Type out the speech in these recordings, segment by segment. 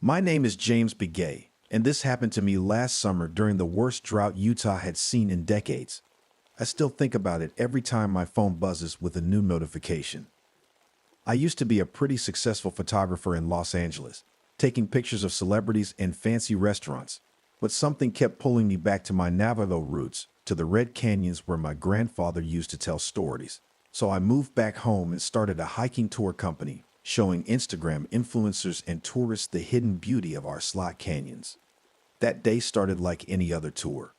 My name is James Begay, and this happened to me last summer during the worst drought Utah had seen in decades. I still think about it every time my phone buzzes with a new notification. I used to be a pretty successful photographer in Los Angeles, taking pictures of celebrities and fancy restaurants, but something kept pulling me back to my Navajo roots, to the red canyons where my grandfather used to tell stories. So I moved back home and started a hiking tour company, showing Instagram influencers and tourists the hidden beauty of our slot canyons. That day started like any other tour.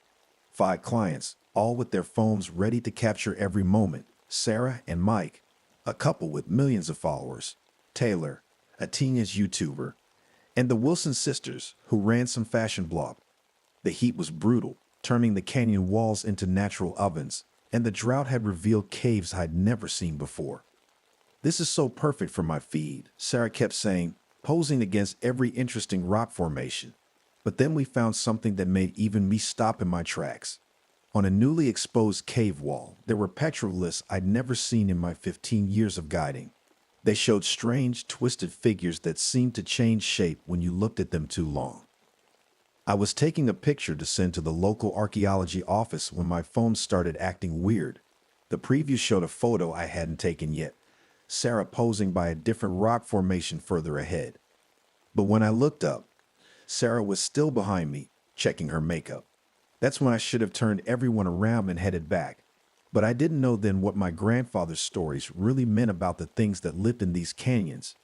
5 clients, all with their phones ready to capture every moment. Sarah and Mike, a couple with millions of followers. Taylor, a teenage YouTuber. And the Wilson sisters, who ran some fashion blog. The heat was brutal, turning the canyon walls into natural ovens, and the drought had revealed caves I'd never seen before. "This is so perfect for my feed," Sarah kept saying, posing against every interesting rock formation. But then we found something that made even me stop in my tracks. On a newly exposed cave wall, there were petroglyphs I'd never seen in my 15 years of guiding. They showed strange, twisted figures that seemed to change shape when you looked at them too long. I was taking a picture to send to the local archaeology office when my phone started acting weird. The preview showed a photo I hadn't taken yet, Sarah posing by a different rock formation further ahead. But when I looked up, Sarah was still behind me, checking her makeup. That's when I should have turned everyone around and headed back. But I didn't know then what my grandfather's stories really meant about the things that lived in these canyons,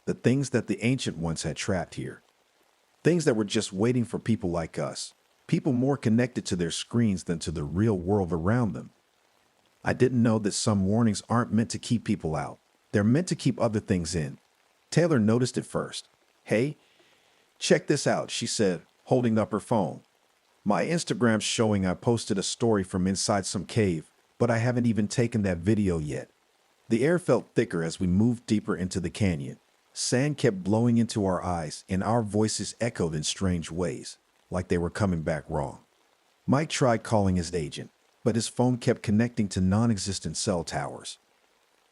the things that the ancient ones had trapped here. Things that were just waiting for people like us, people more connected to their screens than to the real world around them. I didn't know that some warnings aren't meant to keep people out. They're meant to keep other things in. Taylor noticed it first. "Hey, check this out," she said, holding up her phone. "My Instagram's showing I posted a story from inside some cave, but I haven't even taken that video yet." The air felt thicker as we moved deeper into the canyon. Sand kept blowing into our eyes, and our voices echoed in strange ways, like they were coming back wrong. Mike tried calling his agent, but his phone kept connecting to non-existent cell towers.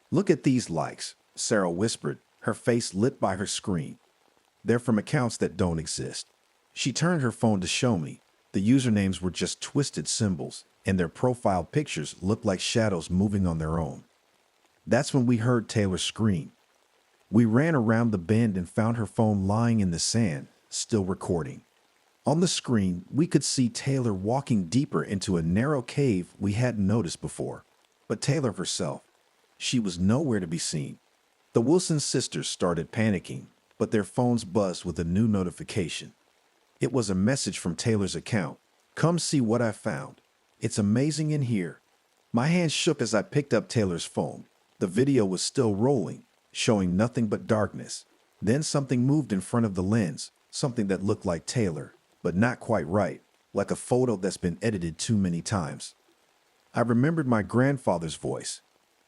"Look at these likes," Sarah whispered, her face lit by her screen. "They're from accounts that don't exist." She turned her phone to show me. The usernames were just twisted symbols, and their profile pictures looked like shadows moving on their own. That's when we heard Taylor scream. We ran around the bend and found her phone lying in the sand, still recording. On the screen, we could see Taylor walking deeper into a narrow cave we hadn't noticed before. But Taylor herself, she was nowhere to be seen. The Wilson sisters started panicking, but their phones buzzed with a new notification. It was a message from Taylor's account. "Come see what I found. It's amazing in here." My hand shook as I picked up Taylor's phone. The video was still rolling, showing nothing but darkness. Then something moved in front of the lens, something that looked like Taylor, but not quite right, like a photo that's been edited too many times. I remembered my grandfather's voice.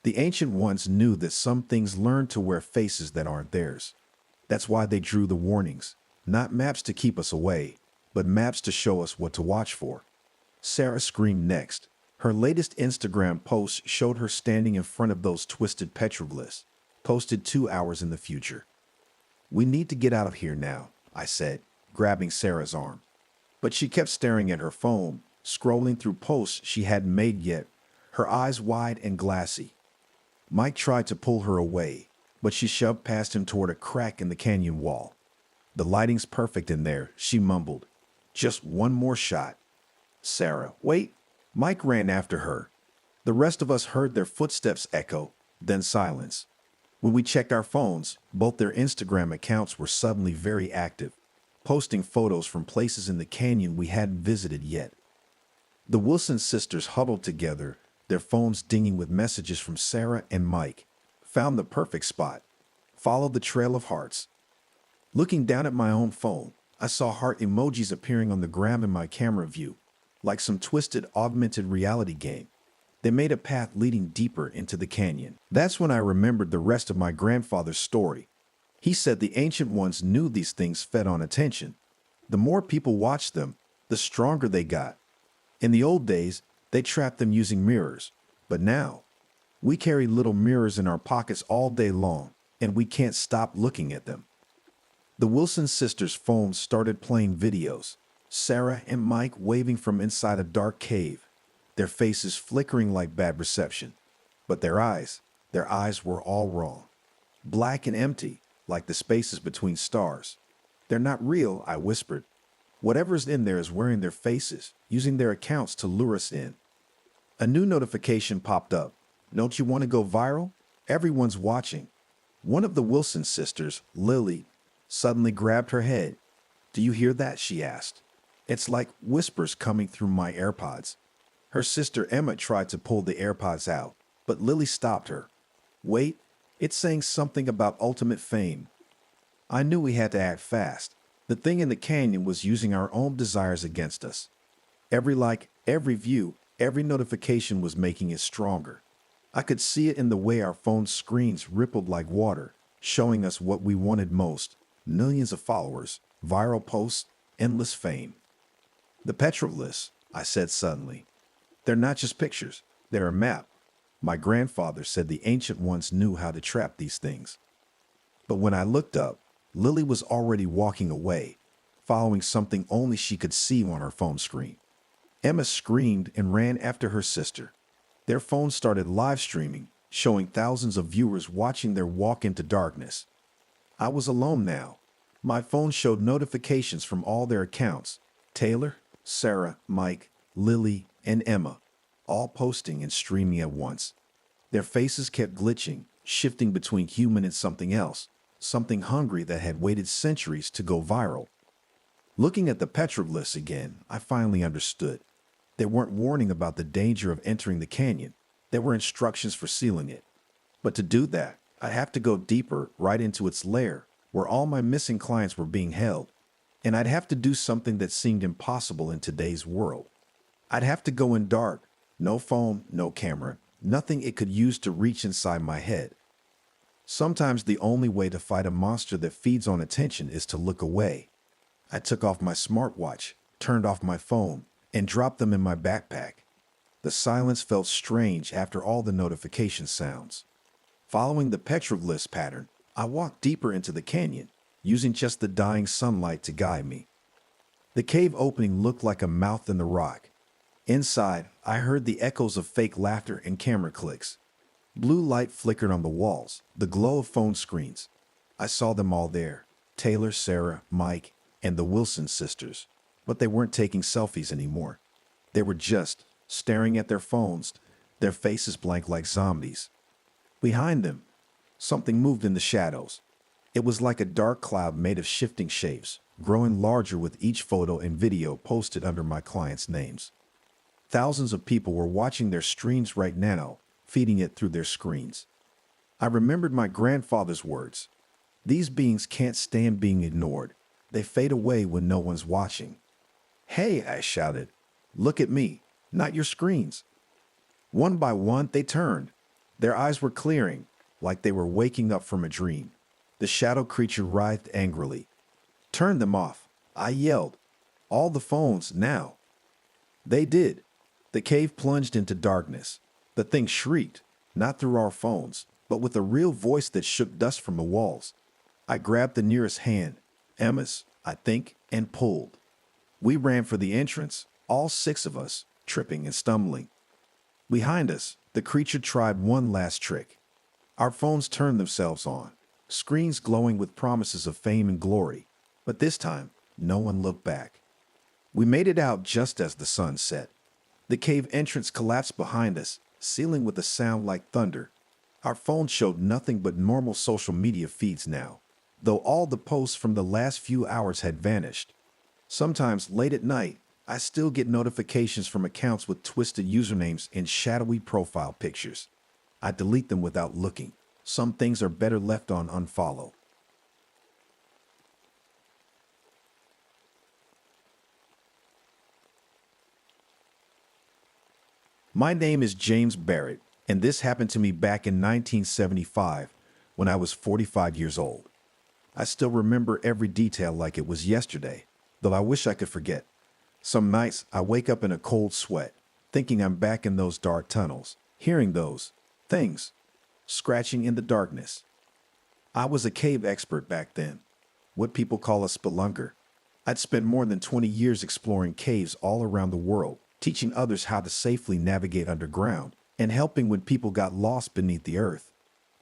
The ancient ones knew that some things learn to wear faces that aren't theirs. That's why they drew the warnings, not maps to keep us away, but maps to show us what to watch for. Sarah screamed next. Her latest Instagram post showed her standing in front of those twisted petroglyphs, posted 2 hours in the future. "We need to get out of here now," I said, grabbing Sarah's arm. But she kept staring at her phone, scrolling through posts she hadn't made yet, her eyes wide and glassy. Mike tried to pull her away, but she shoved past him toward a crack in the canyon wall. "The lighting's perfect in there," she mumbled. "Just one more shot." "Sarah, wait." Mike ran after her. The rest of us heard their footsteps echo, then silence. When we checked our phones, both their Instagram accounts were suddenly very active, posting photos from places in the canyon we hadn't visited yet. The Wilson sisters huddled together, their phones dinging with messages from Sarah and Mike. "Found the perfect spot. Follow the trail of hearts." Looking down at my own phone, I saw heart emojis appearing on the ground in my camera view, like some twisted augmented reality game. They made a path leading deeper into the canyon. That's when I remembered the rest of my grandfather's story. He said the ancient ones knew these things fed on attention. The more people watched them, the stronger they got. In the old days, they trapped them using mirrors. But now, we carry little mirrors in our pockets all day long, and we can't stop looking at them. The Wilson sisters' phones started playing videos. Sarah and Mike waving from inside a dark cave, their faces flickering like bad reception. But their eyes were all wrong. Black and empty, like the spaces between stars. They're not real, I whispered. Whatever's in there is wearing their faces, using their accounts to lure us in. A new notification popped up. Don't you want to go viral? Everyone's watching. One of the Wilson sisters, Lily, suddenly grabbed her head. Do you hear that? She asked. It's like whispers coming through my AirPods. Her sister Emma tried to pull the AirPods out, but Lily stopped her. Wait, it's saying something about ultimate fame. I knew we had to act fast. The thing in the canyon was using our own desires against us. Every like, every view, every notification was making it stronger. I could see it in the way our phone screens rippled like water, showing us what we wanted most: millions of followers, viral posts, endless fame. The Petroglyphs, I said suddenly. They're not just pictures, they're a map. My grandfather said the ancient ones knew how to trap these things. But when I looked up, Lily was already walking away, following something only she could see on her phone screen. Emma screamed and ran after her sister. Their phones started live streaming, showing thousands of viewers watching their walk into darkness. I was alone now. My phone showed notifications from all their accounts: Taylor, Sarah, Mike, Lily, and Emma, all posting and streaming at once. Their faces kept glitching, shifting between human and something else, something hungry that had waited centuries to go viral. Looking at the petroglyphs again, I finally understood. They weren't warning about the danger of entering the canyon. They were instructions for sealing it. But to do that, I'd have to go deeper, right into its lair, where all my missing clients were being held. And I'd have to do something that seemed impossible in today's world. I'd have to go in dark. No phone, no camera, nothing it could use to reach inside my head. Sometimes the only way to fight a monster that feeds on attention is to look away. I took off my smartwatch, turned off my phone, and dropped them in my backpack. The silence felt strange after all the notification sounds. Following the petroglyphs pattern, I walked deeper into the canyon, using just the dying sunlight to guide me. The cave opening looked like a mouth in the rock. Inside, I heard the echoes of fake laughter and camera clicks. Blue light flickered on the walls, the glow of phone screens. I saw them all there: Taylor, Sarah, Mike, and the Wilson sisters. But they weren't taking selfies anymore. They were just staring at their phones, their faces blank like zombies. Behind them, something moved in the shadows. It was like a dark cloud made of shifting shapes, growing larger with each photo and video posted under my clients' names. Thousands of people were watching their streams right now, feeding it through their screens. I remembered my grandfather's words. These beings can't stand being ignored. They fade away when no one's watching. Hey, I shouted. Look at me, not your screens. One by one, they turned. Their eyes were clearing, like they were waking up from a dream. The shadow creature writhed angrily. Turn them off, I yelled. All the phones, now. They did. The cave plunged into darkness. The thing shrieked, not through our phones, but with a real voice that shook dust from the walls. I grabbed the nearest hand, Emma's, I think, and pulled. We ran for the entrance, all 6 of us, tripping and stumbling. Behind us, the creature tried one last trick. Our phones turned themselves on, screens glowing with promises of fame and glory. But this time, no one looked back. We made it out just as the sun set. The cave entrance collapsed behind us, sealing with a sound like thunder. Our phones showed nothing but normal social media feeds now, though all the posts from the last few hours had vanished. Sometimes late at night, I still get notifications from accounts with twisted usernames and shadowy profile pictures. I delete them without looking. Some things are better left on unfollow. My name is James Barrett, and this happened to me back in 1975 when I was 45 years old. I still remember every detail like it was yesterday, though I wish I could forget. Some nights I wake up in a cold sweat, thinking I'm back in those dark tunnels, hearing those things scratching in the darkness. I was a cave expert back then. what people call a spelunker. I'd spent more than 20 years exploring caves all around the world, teaching others how to safely navigate underground and helping when people got lost beneath the earth.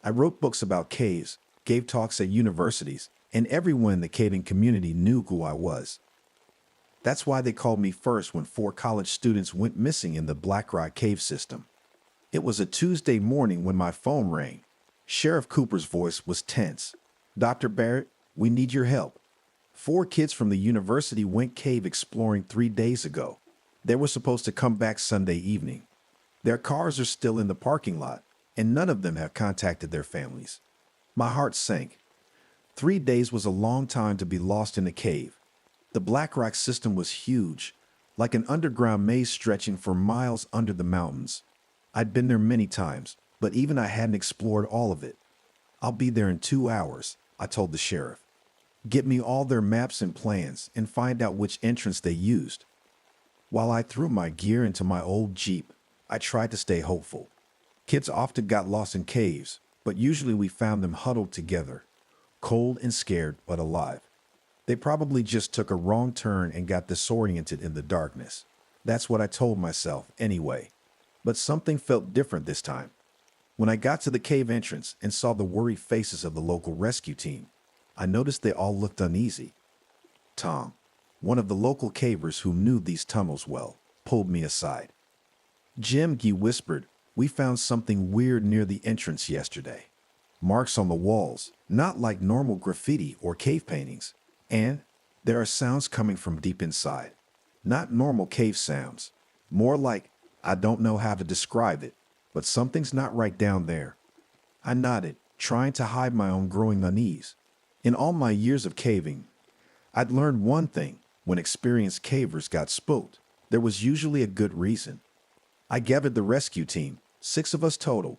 I wrote books about caves, gave talks at universities, and everyone in the caving community knew who I was. That's why they called me first when 4 college students went missing in the Black Rock cave system. It was a Tuesday morning when my phone rang. Sheriff Cooper's voice was tense. "Dr. Barrett, we need your help. 4 kids from the university went cave exploring 3 days ago. They were supposed to come back Sunday evening. Their cars are still in the parking lot, and none of them have contacted their families." My heart sank. 3 days was a long time to be lost in a cave. The Black Rock system was huge, like an underground maze stretching for miles under the mountains. I'd been there many times, but even I hadn't explored all of it. "I'll be there in 2 hours," I told the sheriff. "Get me all their maps and plans and find out which entrance they used." While I threw my gear into my old Jeep, I tried to stay hopeful. Kids often got lost in caves, but usually we found them huddled together, cold and scared but alive. They probably just took a wrong turn and got disoriented in the darkness. That's what I told myself anyway. But something felt different this time. When I got to the cave entrance and saw the worried faces of the local rescue team, I noticed they all looked uneasy. Tom, one of the local cavers who knew these tunnels well, pulled me aside. "Jim," he whispered, "we found something weird near the entrance yesterday. Marks on the walls, not like normal graffiti or cave paintings. And there are sounds coming from deep inside. Not normal cave sounds. More like, I don't know how to describe it, but something's not right down there." I nodded, trying to hide my own growing unease. In all my years of caving, I'd learned one thing: when experienced cavers got spooked, there was usually a good reason. I gathered the rescue team, 6 of us total.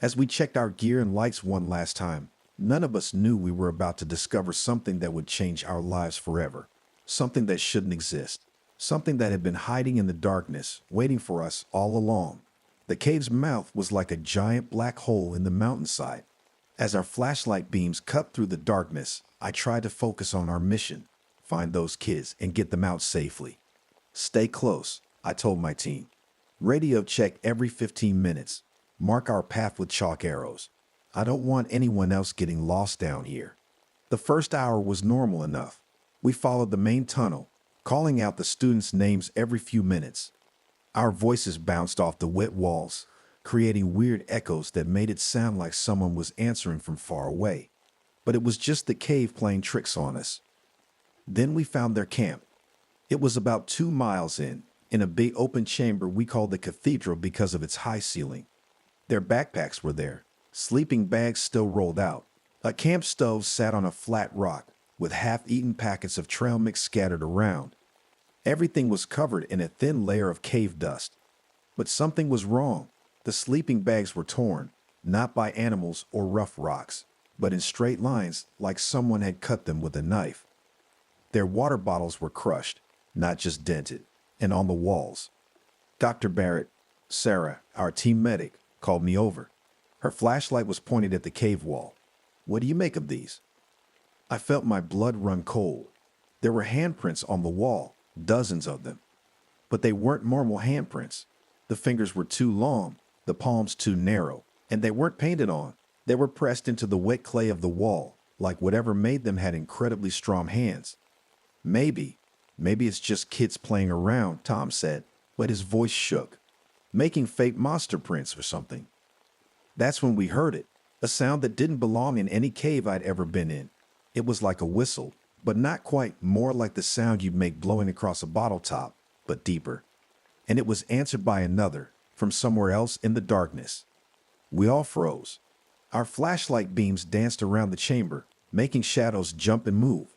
As we checked our gear and lights one last time, none of us knew we were about to discover something that would change our lives forever. Something that shouldn't exist. Something that had been hiding in the darkness, waiting for us all along. The cave's mouth was like a giant black hole in the mountainside. As our flashlight beams cut through the darkness, I tried to focus on our mission: find those kids and get them out safely. "Stay close," I told my team. "Radio check every 15 minutes. Mark our path with chalk arrows. I don't want anyone else getting lost down here." The first hour was normal enough. We followed the main tunnel, calling out the students' names every few minutes. Our voices bounced off the wet walls, creating weird echoes that made it sound like someone was answering from far away. But it was just the cave playing tricks on us. Then we found their camp. It was about 2 miles in a big open chamber we called the cathedral because of its high ceiling. Their backpacks were there, sleeping bags still rolled out. A camp stove sat on a flat rock, with half-eaten packets of trail mix scattered around. Everything was covered in a thin layer of cave dust. But something was wrong. The sleeping bags were torn, not by animals or rough rocks, but in straight lines like someone had cut them with a knife. Their water bottles were crushed, not just dented, and on the walls. Dr. Barrett, Sarah, our team medic, called me over. Her flashlight was pointed at the cave wall. "What do you make of these?" I felt my blood run cold. There were handprints on the wall, dozens of them. But they weren't normal handprints. The fingers were too long, the palms too narrow, and they weren't painted on. They were pressed into the wet clay of the wall, like whatever made them had incredibly strong hands. Maybe it's just kids playing around," Tom said, but his voice shook. "Making fake monster prints or something." That's when we heard it, a sound that didn't belong in any cave I'd ever been in. It was like a whistle, but not quite, more like the sound you'd make blowing across a bottle top, but deeper. And it was answered by another, from somewhere else in the darkness. We all froze. Our flashlight beams danced around the chamber, making shadows jump and move.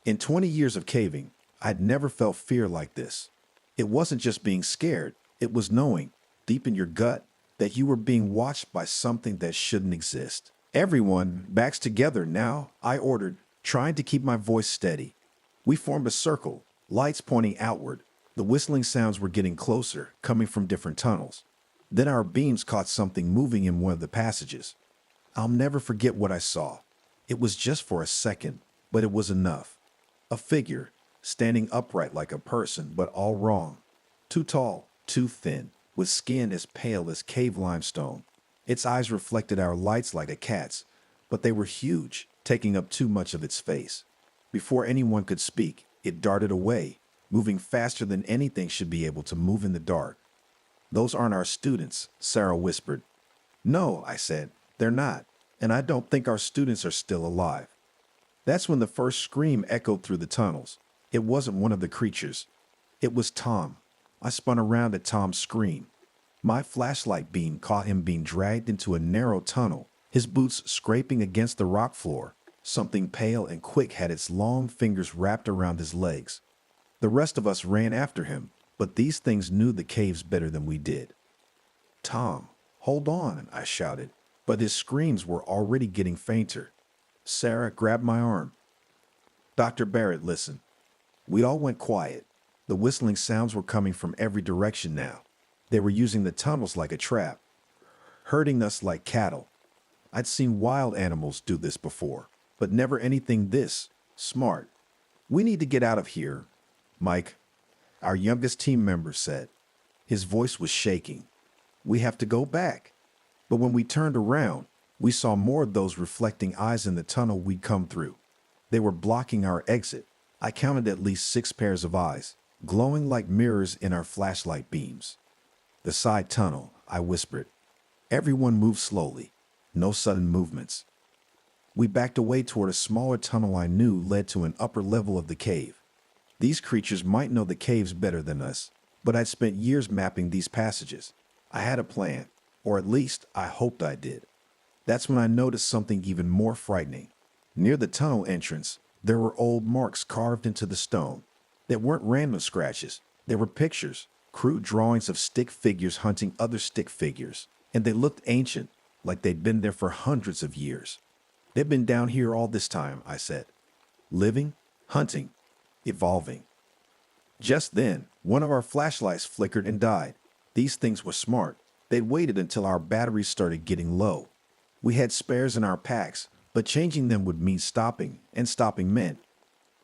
In 20 years of caving, I'd never felt fear like this. It wasn't just being scared, it was knowing, deep in your gut, that you were being watched by something that shouldn't exist. "Everyone, backs together now," I ordered, trying to keep my voice steady. We formed a circle, lights pointing outward. The whistling sounds were getting closer, coming from different tunnels. Then our beams caught something moving in one of the passages. I'll never forget what I saw. It was just for a second, but it was enough. A figure, standing upright like a person, but all wrong. Too tall, too thin, with skin as pale as cave limestone. Its eyes reflected our lights like a cat's, but they were huge, taking up too much of its face. Before anyone could speak, it darted away, moving faster than anything should be able to move in the dark. "Those aren't our students," Sarah whispered. "No," I said, "they're not, and I don't think our students are still alive." That's when the first scream echoed through the tunnels. It wasn't one of the creatures. It was Tom. I spun around at Tom's scream. My flashlight beam caught him being dragged into a narrow tunnel, his boots scraping against the rock floor. Something pale and quick had its long fingers wrapped around his legs. The rest of us ran after him, but these things knew the caves better than we did. "Tom, hold on," I shouted, but his screams were already getting fainter. Sarah grabbed my arm. "Dr. Barrett, listen." We all went quiet. The whistling sounds were coming from every direction now. They were using the tunnels like a trap, herding us like cattle. I'd seen wild animals do this before, but never anything this smart. "We need to get out of here," Mike, our youngest team member, said. His voice was shaking. "We have to go back." But when we turned around, we saw more of those reflecting eyes in the tunnel we'd come through. They were blocking our exit. I counted at least 6 pairs of eyes, glowing like mirrors in our flashlight beams. "The side tunnel," I whispered. Everyone moved slowly. No sudden movements. We backed away toward a smaller tunnel I knew led to an upper level of the cave. These creatures might know the caves better than us, but I'd spent years mapping these passages. I had a plan, or at least I hoped I did. That's when I noticed something even more frightening. Near the tunnel entrance, there were old marks carved into the stone. They weren't random scratches. They were pictures, crude drawings of stick figures hunting other stick figures, and they looked ancient, like they'd been there for hundreds of years. "They've been down here all this time," I said. "Living, hunting, evolving." Just then, one of our flashlights flickered and died. These things were smart. They'd waited until our batteries started getting low. We had spares in our packs, but changing them would mean stopping, and stopping meant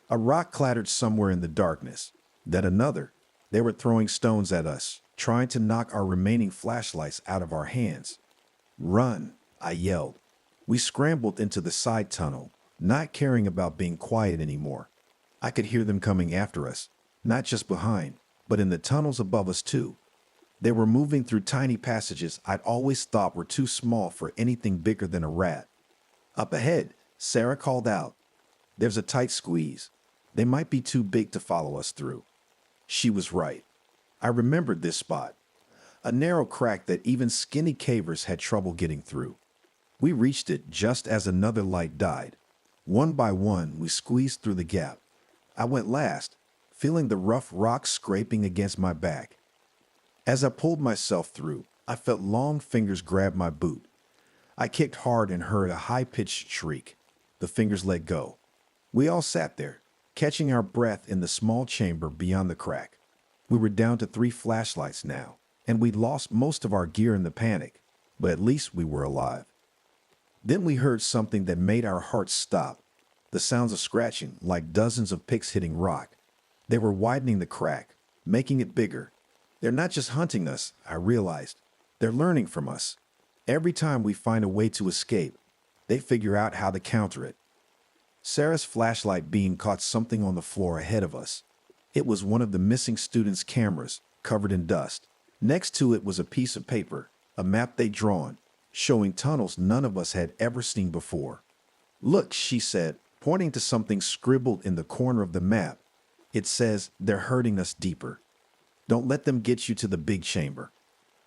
a rock clattered somewhere in the darkness. Then another. They were throwing stones at us, trying to knock our remaining flashlights out of our hands. "Run," I yelled. We scrambled into the side tunnel, not caring about being quiet anymore. I could hear them coming after us, not just behind, but in the tunnels above us too. They were moving through tiny passages I'd always thought were too small for anything bigger than a rat. Up ahead, Sarah called out. "There's a tight squeeze. They might be too big to follow us through." She was right. I remembered this spot. A narrow crack that even skinny cavers had trouble getting through. We reached it just as another light died. One by one, we squeezed through the gap. I went last, feeling the rough rock scraping against my back. As I pulled myself through, I felt long fingers grab my boot. I kicked hard and heard a high-pitched shriek. The fingers let go. We all sat there, catching our breath in the small chamber beyond the crack. We were down to 3 flashlights now, and we'd lost most of our gear in the panic, but at least we were alive. Then we heard something that made our hearts stop. The sounds of scratching, like dozens of picks hitting rock. They were widening the crack, making it bigger. They're not just hunting us, I realized. They're learning from us. Every time we find a way to escape, they figure out how to counter it. Sarah's flashlight beam caught something on the floor ahead of us. It was one of the missing students' cameras, covered in dust. Next to it was a piece of paper, a map they'd drawn, showing tunnels none of us had ever seen before. "Look," she said, pointing to something scribbled in the corner of the map. "It says they're hurting us deeper. Don't let them get you to the big chamber."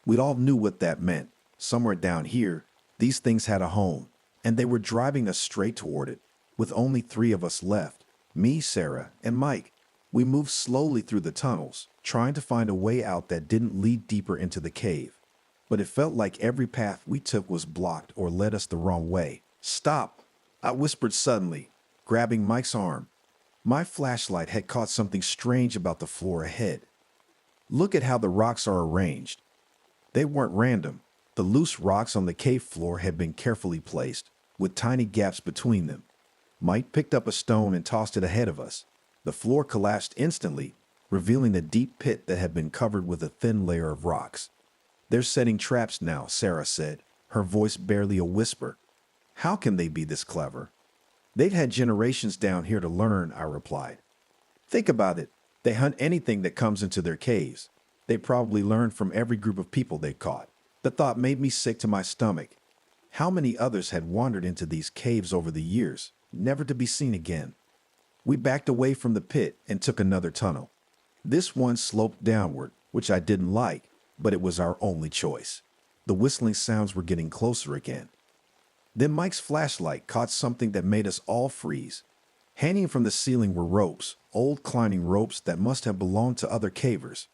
We all knew what that meant. Somewhere down here, these things had a home, and they were driving us straight toward it, with only 3 of us left, me, Sarah, and Mike. We moved slowly through the tunnels, trying to find a way out that didn't lead deeper into the cave. But it felt like every path we took was blocked or led us the wrong way. "Stop," I whispered suddenly, grabbing Mike's arm. My flashlight had caught something strange about the floor ahead. "Look at how the rocks are arranged." They weren't random. The loose rocks on the cave floor had been carefully placed, with tiny gaps between them. Mike picked up a stone and tossed it ahead of us. The floor collapsed instantly, revealing a deep pit that had been covered with a thin layer of rocks. "They're setting traps now," Sarah said, her voice barely a whisper. "How can they be this clever?" "They've had generations down here to learn," I replied. "Think about it. They hunt anything that comes into their caves. They probably learned from every group of people they caught." The thought made me sick to my stomach. How many others had wandered into these caves over the years, never to be seen again? We backed away from the pit and took another tunnel. This one sloped downward, which I didn't like, but it was our only choice. The whistling sounds were getting closer again. Then Mike's flashlight caught something that made us all freeze. Hanging from the ceiling were ropes, old climbing ropes that must have belonged to other cavers.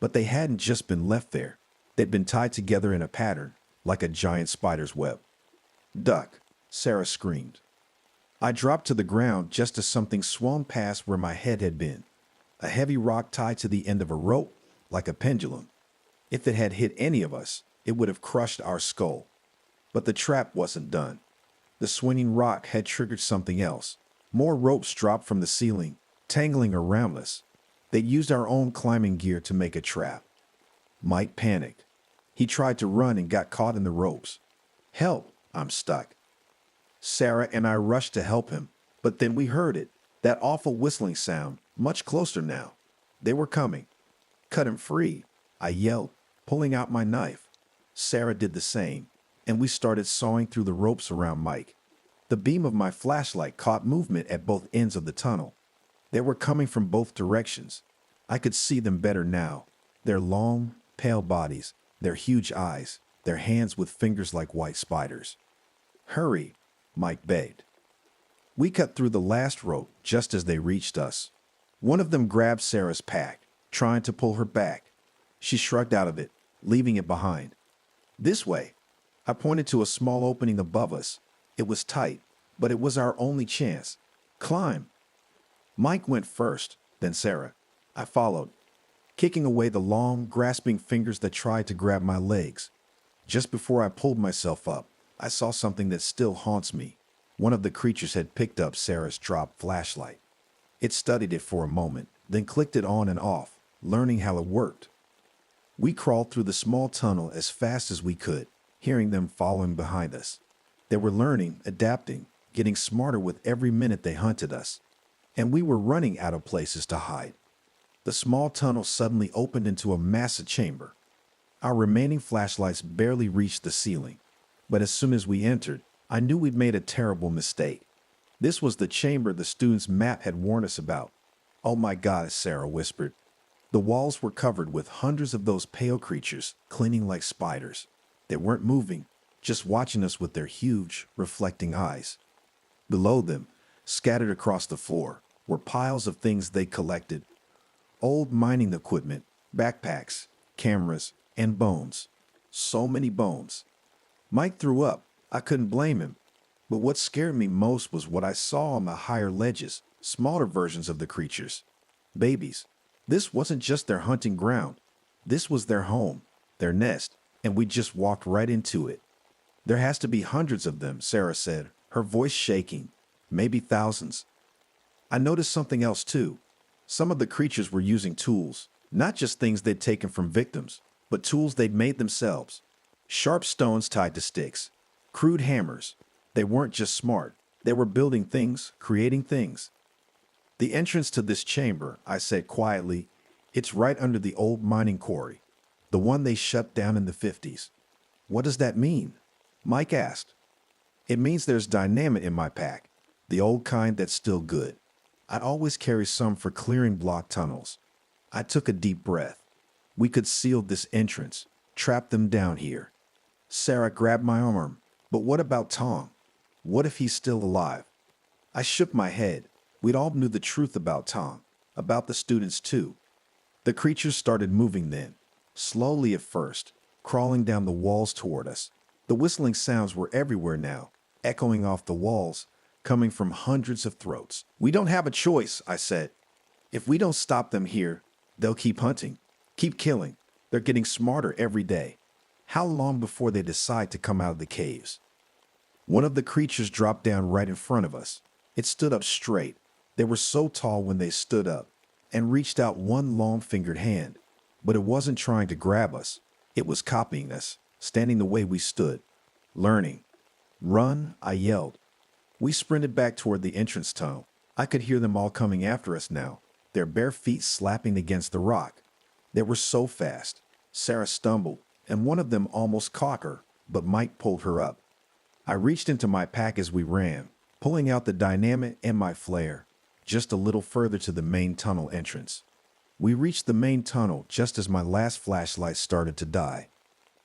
But they hadn't just been left there. They'd been tied together in a pattern, like a giant spider's web. "Duck!" Sarah screamed. I dropped to the ground just as something swung past where my head had been. A heavy rock tied to the end of a rope, like a pendulum. If it had hit any of us, it would have crushed our skull. But the trap wasn't done. The swinging rock had triggered something else. More ropes dropped from the ceiling, tangling around us. They'd used our own climbing gear to make a trap. Mike panicked. He tried to run and got caught in the ropes. "Help! I'm stuck." Sarah and I rushed to help him, but then we heard it, that awful whistling sound, much closer now. They were coming. "Cut him free," I yelled, pulling out my knife. Sarah did the same, and we started sawing through the ropes around Mike. The beam of my flashlight caught movement at both ends of the tunnel. They were coming from both directions. I could see them better now. Their long, pale bodies, their huge eyes, their hands with fingers like white spiders. "Hurry," Mike begged. We cut through the last rope just as they reached us. One of them grabbed Sarah's pack, trying to pull her back. She shrugged out of it, leaving it behind. "This way." I pointed to a small opening above us. It was tight, but it was our only chance. "Climb." Mike went first, then Sarah. I followed, kicking away the long, grasping fingers that tried to grab my legs. Just before I pulled myself up, I saw something that still haunts me. One of the creatures had picked up Sarah's dropped flashlight. It studied it for a moment, then clicked it on and off, learning how it worked. We crawled through the small tunnel as fast as we could, hearing them following behind us. They were learning, adapting, getting smarter with every minute they hunted us. And we were running out of places to hide. The small tunnel suddenly opened into a massive chamber. Our remaining flashlights barely reached the ceiling. But as soon as we entered, I knew we'd made a terrible mistake. This was the chamber the student's map had warned us about. "Oh my God," Sarah whispered. The walls were covered with hundreds of those pale creatures, clinging like spiders. They weren't moving, just watching us with their huge, reflecting eyes. Below them, scattered across the floor, were piles of things they collected. Old mining equipment, backpacks, cameras, and bones. So many bones. Mike threw up. I couldn't blame him. But what scared me most was what I saw on the higher ledges, smaller versions of the creatures. Babies. This wasn't just their hunting ground. This was their home, their nest, and we just walked right into it. "There has to be hundreds of them," Sarah said, her voice shaking. "Maybe thousands." I noticed something else too. Some of the creatures were using tools, not just things they'd taken from victims, but tools they'd made themselves. Sharp stones tied to sticks, crude hammers. They weren't just smart. They were building things, creating things. "The entrance to this chamber," I said quietly, "it's right under the old mining quarry, the one they shut down in the 50s. "What does that mean?" Mike asked. "It means there's dynamite in my pack, the old kind that's still good. I'd always carry some for clearing blocked tunnels." I took a deep breath. We could seal this entrance, trap them down here. Sarah grabbed my arm. "But what about Tom? What if he's still alive?" I shook my head. We'd all knew the truth about Tom, about the students too. The creatures started moving then, slowly at first, crawling down the walls toward us. The whistling sounds were everywhere now, echoing off the walls, coming from hundreds of throats. "We don't have a choice," I said. "If we don't stop them here, they'll keep hunting, keep killing. They're getting smarter every day. How long before they decide to come out of the caves?" One of the creatures dropped down right in front of us. It stood up straight. They were so tall when they stood up, and reached out one long-fingered hand. But it wasn't trying to grab us. It was copying us, standing the way we stood. Learning. Run, I yelled. We sprinted back toward the entrance tunnel. I could hear them all coming after us now, their bare feet slapping against the rock. They were so fast. Sarah stumbled, and one of them almost caught her, but Mike pulled her up. I reached into my pack as we ran, pulling out the dynamite and my flare, just a little further to the main tunnel entrance. We reached the main tunnel just as my last flashlight started to die.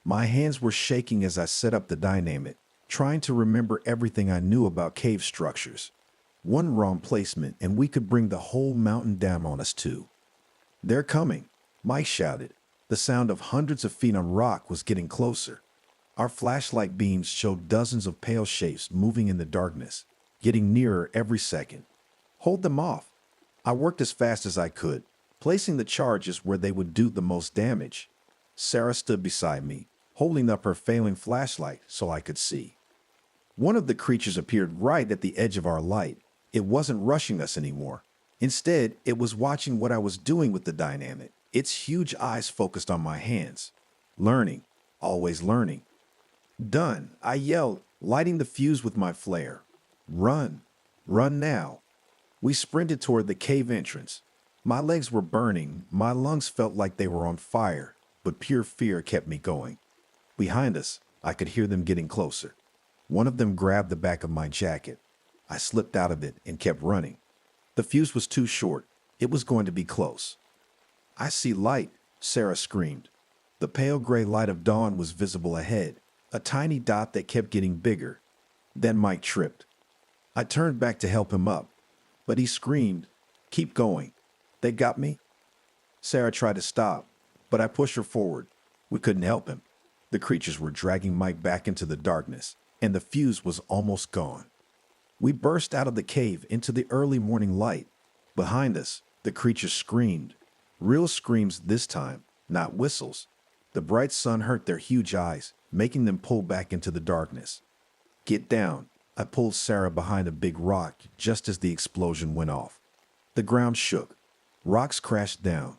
My hands were shaking as I set up the dynamite, trying to remember everything I knew about cave structures. One wrong placement and we could bring the whole mountain down on us too. "They're coming," Mike shouted. The sound of hundreds of feet on rock was getting closer. Our flashlight beams showed dozens of pale shapes moving in the darkness, getting nearer every second. "Hold them off." I worked as fast as I could, placing the charges where they would do the most damage. Sarah stood beside me, holding up her failing flashlight so I could see. One of the creatures appeared right at the edge of our light. It wasn't rushing us anymore. Instead, it was watching what I was doing with the dynamite, its huge eyes focused on my hands. Learning, always learning. "Done," I yelled, lighting the fuse with my flare. "Run. Run now." We sprinted toward the cave entrance. My legs were burning, my lungs felt like they were on fire, but pure fear kept me going. Behind us, I could hear them getting closer. One of them grabbed the back of my jacket. I slipped out of it and kept running. The fuse was too short. It was going to be close. "I see light," Sarah screamed. The pale gray light of dawn was visible ahead, a tiny dot that kept getting bigger. Then Mike tripped. I turned back to help him up, but he screamed, "Keep going. They got me." Sarah tried to stop, but I pushed her forward. We couldn't help him. The creatures were dragging Mike back into the darkness, and the fuse was almost gone. We burst out of the cave into the early morning light. Behind us, the creatures screamed. Real screams this time, not whistles. The bright sun hurt their huge eyes, making them pull back into the darkness. "Get down." I pulled Sarah behind a big rock just as the explosion went off. The ground shook. Rocks crashed down.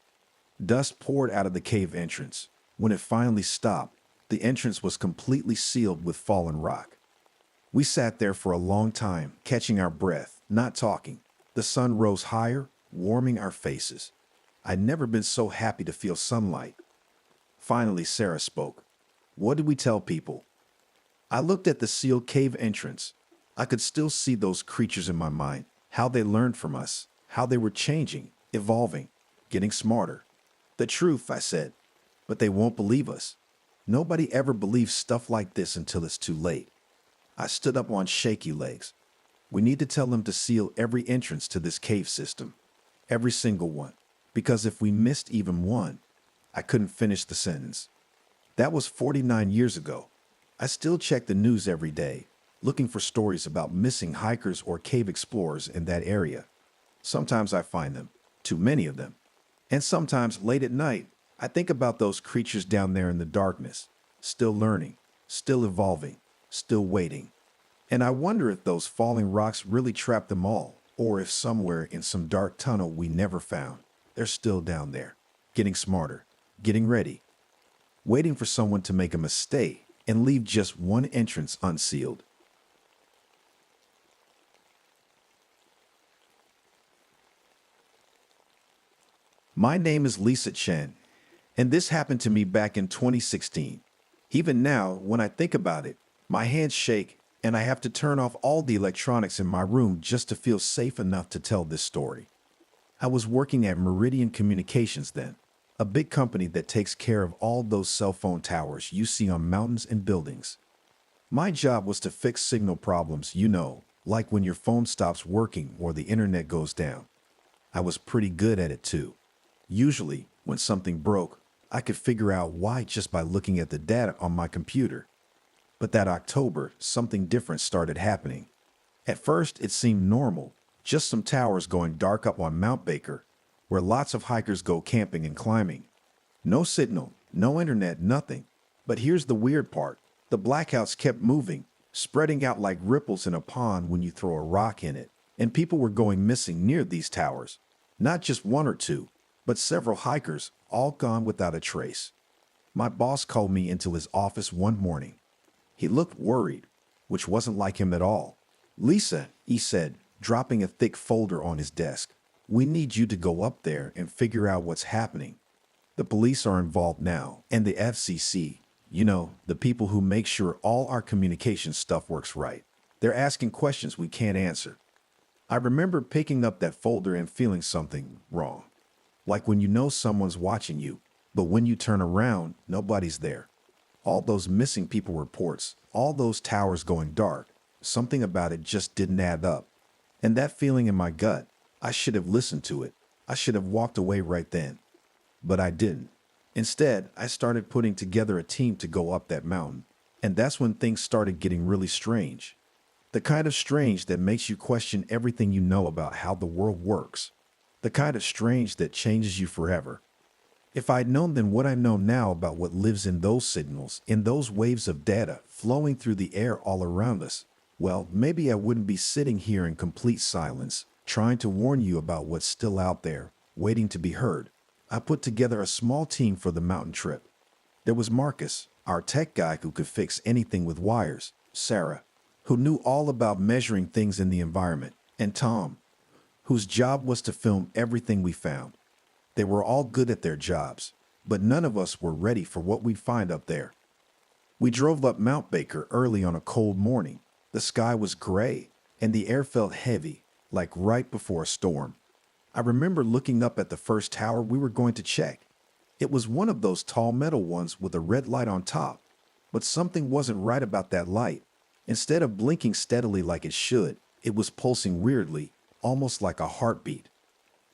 Dust poured out of the cave entrance. When it finally stopped, the entrance was completely sealed with fallen rock. We sat there for a long time, catching our breath, not talking. The sun rose higher, warming our faces. I'd never been so happy to feel sunlight. Finally, Sarah spoke. "What did we tell people?" I looked at the sealed cave entrance. I could still see those creatures in my mind, how they learned from us, how they were changing, evolving, getting smarter. "The truth," I said, "but they won't believe us. Nobody ever believes stuff like this until it's too late." I stood up on shaky legs. "We need to tell them to seal every entrance to this cave system. Every single one. Because if we missed even one," I couldn't finish the sentence. That was 49 years ago. I still check the news every day, looking for stories about missing hikers or cave explorers in that area. Sometimes I find them, too many of them. And sometimes late at night, I think about those creatures down there in the darkness, still learning, still evolving, still waiting. And I wonder if those falling rocks really trapped them all, or if somewhere in some dark tunnel we never found, they're still down there, getting smarter, getting ready, waiting for someone to make a mistake and leave just one entrance unsealed. My name is Lisa Chen, and this happened to me back in 2016. Even now, when I think about it, my hands shake and I have to turn off all the electronics in my room just to feel safe enough to tell this story. I was working at Meridian Communications then, a big company that takes care of all those cell phone towers you see on mountains and buildings. My job was to fix signal problems, like when your phone stops working or the internet goes down. I was pretty good at it too. Usually, when something broke, I could figure out why just by looking at the data on my computer. But that October, something different started happening. At first, it seemed normal, just some towers going dark up on Mount Baker, where lots of hikers go camping and climbing. No signal, no internet, nothing. But here's the weird part. The blackouts kept moving, spreading out like ripples in a pond when you throw a rock in it. and people were going missing near these towers. Not just one or two, but several hikers, all gone without a trace. My boss called me into his office one morning. He looked worried, which wasn't like him at all. "Lisa," he said, dropping a thick folder on his desk, "we need you to go up there and figure out what's happening. The police are involved now, and the FCC, the people who make sure all our communication stuff works right. They're asking questions we can't answer." I remember picking up that folder and feeling something wrong. Like when you know someone's watching you, but when you turn around, nobody's there. All those missing people reports, all those towers going dark, something about it just didn't add up. And that feeling in my gut, I should have listened to it. I should have walked away right then. But I didn't. Instead, I started putting together a team to go up that mountain. And that's when things started getting really strange. The kind of strange that makes you question everything you know about how the world works. The kind of strange that changes you forever. If I'd known then what I know now about what lives in those signals, in those waves of data flowing through the air all around us, well, maybe I wouldn't be sitting here in complete silence, trying to warn you about what's still out there, waiting to be heard. I put together a small team for the mountain trip. There was Marcus, our tech guy who could fix anything with wires, Sarah, who knew all about measuring things in the environment, and Tom, whose job was to film everything we found. They were all good at their jobs, but none of us were ready for what we'd find up there. We drove up Mount Baker early on a cold morning. The sky was gray, and the air felt heavy, like right before a storm. I remember looking up at the first tower we were going to check. It was one of those tall metal ones with a red light on top, but something wasn't right about that light. Instead of blinking steadily like it should, it was pulsing weirdly, almost like a heartbeat.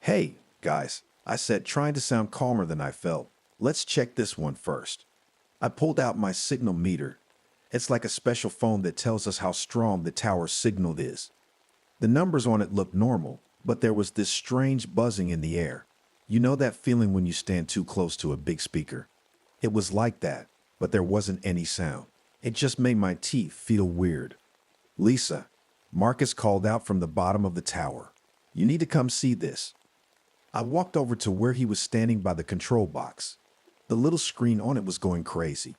"Hey, guys," I said, trying to sound calmer than I felt. "Let's check this one first." I pulled out my signal meter. It's like a special phone that tells us how strong the tower's signal is. The numbers on it looked normal, but there was this strange buzzing in the air. You know that feeling when you stand too close to a big speaker? It was like that, but there wasn't any sound. It just made my teeth feel weird. "Lisa," Marcus called out from the bottom of the tower, "you need to come see this." I walked over to where he was standing by the control box. The little screen on it was going crazy.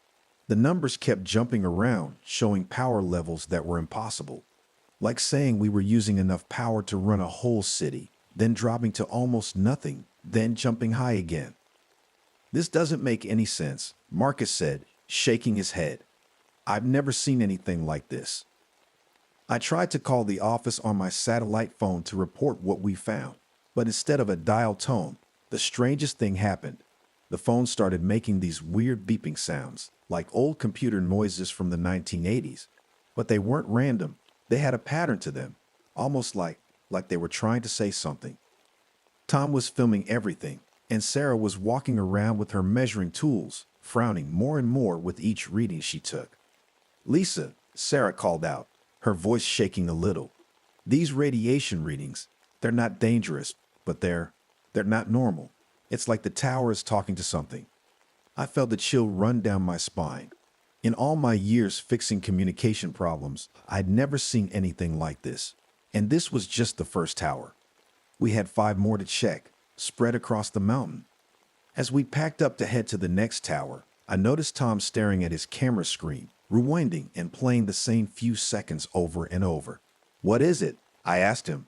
The numbers kept jumping around, showing power levels that were impossible. Like saying we were using enough power to run a whole city, then dropping to almost nothing, then jumping high again. "This doesn't make any sense," Marcus said, shaking his head. "I've never seen anything like this." I tried to call the office on my satellite phone to report what we found, but instead of a dial tone, the strangest thing happened. The phone started making these weird beeping sounds, like old computer noises from the 1980s. But they weren't random. They had a pattern to them, almost like they were trying to say something. Tom was filming everything, and Sarah was walking around with her measuring tools, frowning more and more with each reading she took. "Lisa," Sarah called out, her voice shaking a little. "These radiation readings, they're not dangerous, but they're not normal. It's like the tower is talking to something." I felt a chill run down my spine. In all my years fixing communication problems, I'd never seen anything like this. And this was just the first tower. We had 5 more to check, spread across the mountain. As we packed up to head to the next tower, I noticed Tom staring at his camera screen, rewinding and playing the same few seconds over and over. "What is it?" I asked him.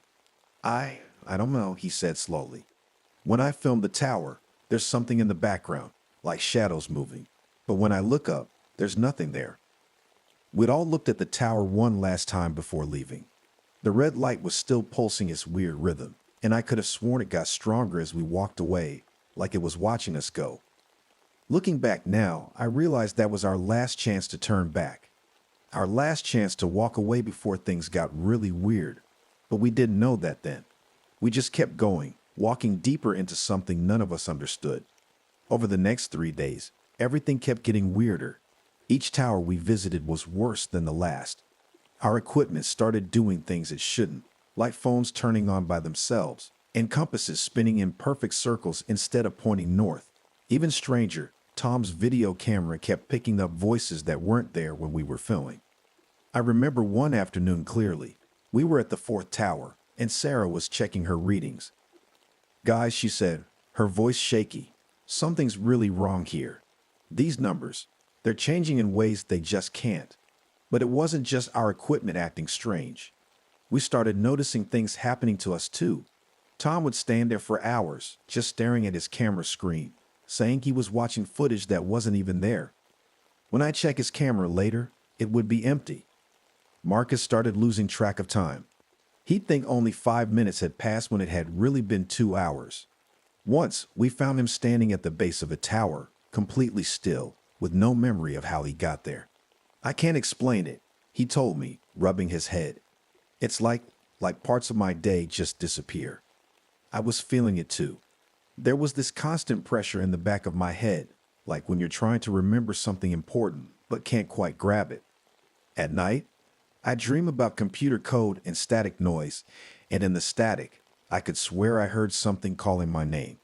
I don't know," he said slowly. "When I film the tower, there's something in the background, like shadows moving. But when I look up, there's nothing there." We'd all looked at the tower one last time before leaving. The red light was still pulsing its weird rhythm, and I could have sworn it got stronger as we walked away, like it was watching us go. Looking back now, I realized that was our last chance to turn back. Our last chance to walk away before things got really weird. But we didn't know that then. We just kept going, walking deeper into something none of us understood. Over the next 3 days, everything kept getting weirder. Each tower we visited was worse than the last. Our equipment started doing things it shouldn't, like phones turning on by themselves, and compasses spinning in perfect circles instead of pointing north. Even stranger, Tom's video camera kept picking up voices that weren't there when we were filming. I remember one afternoon clearly. We were at the 4th tower, and Sarah was checking her readings. Guys, she said, her voice shaky, something's really wrong here. These numbers, they're changing in ways they just can't. But it wasn't just our equipment acting strange. We started noticing things happening to us too. Tom would stand there for hours, just staring at his camera screen, saying he was watching footage that wasn't even there. When I check his camera later, it would be empty. Marcus started losing track of time. He'd think only 5 minutes had passed when it had really been 2 hours. Once, we found him standing at the base of a tower, completely still, with no memory of how he got there. I can't explain it, he told me, rubbing his head. It's like parts of my day just disappear. I was feeling it too. There was this constant pressure in the back of my head, like when you're trying to remember something important but can't quite grab it. At night, I dream about computer code and static noise, and in the static, I could swear I heard something calling my name.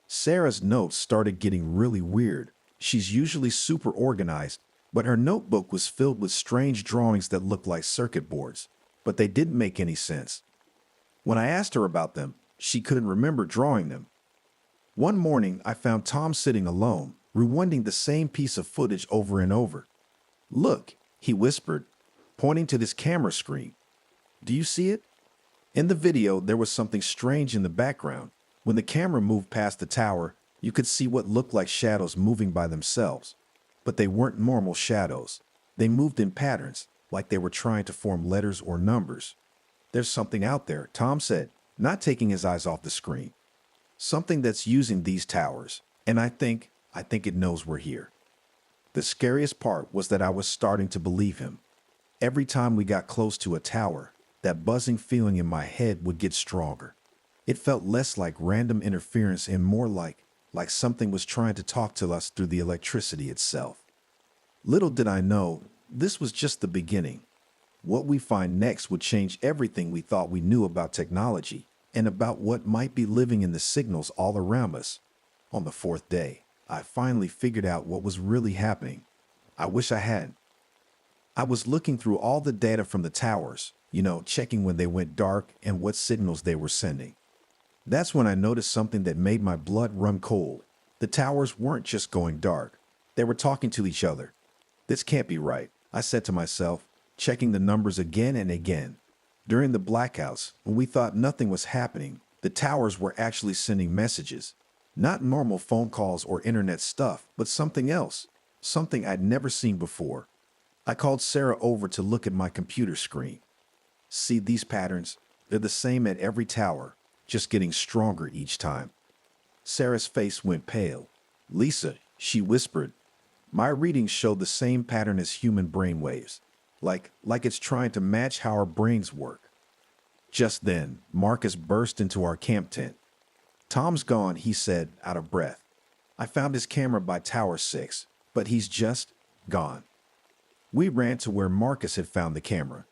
Sarah's notes started getting really weird. She's usually super organized, but her notebook was filled with strange drawings that looked like circuit boards, but they didn't make any sense. When I asked her about them, she couldn't remember drawing them. One morning, I found Tom sitting alone, rewinding the same piece of footage over and over. "Look," he whispered, pointing to this camera screen. "Do you see it?" In the video, there was something strange in the background. When the camera moved past the tower, you could see what looked like shadows moving by themselves. But they weren't normal shadows. They moved in patterns, like they were trying to form letters or numbers. "There's something out there," Tom said, not taking his eyes off the screen. "Something that's using these towers, and I think it knows we're here." The scariest part was that I was starting to believe him. Every time we got close to a tower, that buzzing feeling in my head would get stronger. It felt less like random interference and more like something was trying to talk to us through the electricity itself. Little did I know, this was just the beginning. What we find next would change everything we thought we knew about technology and about what might be living in the signals all around us. On the 4th day, I finally figured out what was really happening. I wish I had. I was looking through all the data from the towers, checking when they went dark and what signals they were sending. That's when I noticed something that made my blood run cold. The towers weren't just going dark. They were talking to each other. "This can't be right," I said to myself, checking the numbers again and again. During the blackouts, when we thought nothing was happening, the towers were actually sending messages. Not normal phone calls or internet stuff, but something else. Something I'd never seen before. I called Sarah over to look at my computer screen. "See these patterns? They're the same at every tower, just getting stronger each time." Sarah's face went pale. "Lisa," she whispered, "my readings show the same pattern as human brain waves, like it's trying to match how our brains work." Just then, Marcus burst into our camp tent. "Tom's gone," he said, out of breath. "I found his camera by Tower 6, but he's just gone." We ran to where Marcus had found the camera.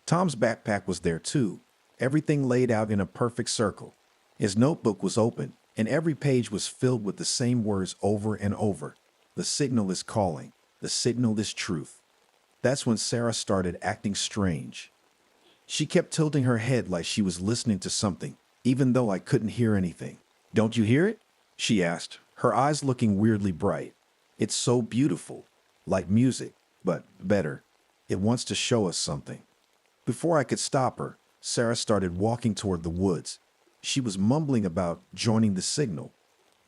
Tom's backpack was there too, everything laid out in a perfect circle. His notebook was open, and every page was filled with the same words over and over. "The signal is calling. The signal is truth." That's when Sarah started acting strange. She kept tilting her head like she was listening to something, even though I couldn't hear anything. "Don't you hear it?" she asked, her eyes looking weirdly bright. "It's so beautiful, like music, but better. It wants to show us something." Before I could stop her, Sarah started walking toward the woods. She was mumbling about joining the signal.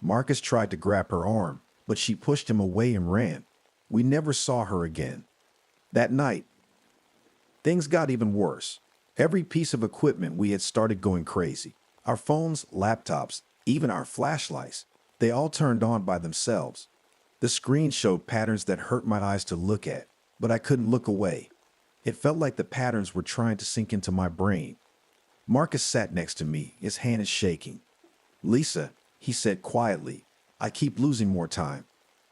Marcus tried to grab her arm, but she pushed him away and ran. We never saw her again. That night, things got even worse. Every piece of equipment we had started going crazy. Our phones, laptops, even our flashlights, they all turned on by themselves. The screen showed patterns that hurt my eyes to look at, but I couldn't look away. It felt like the patterns were trying to sink into my brain. Marcus sat next to me, his hand is shaking. "Lisa," he said quietly, "I keep losing more time.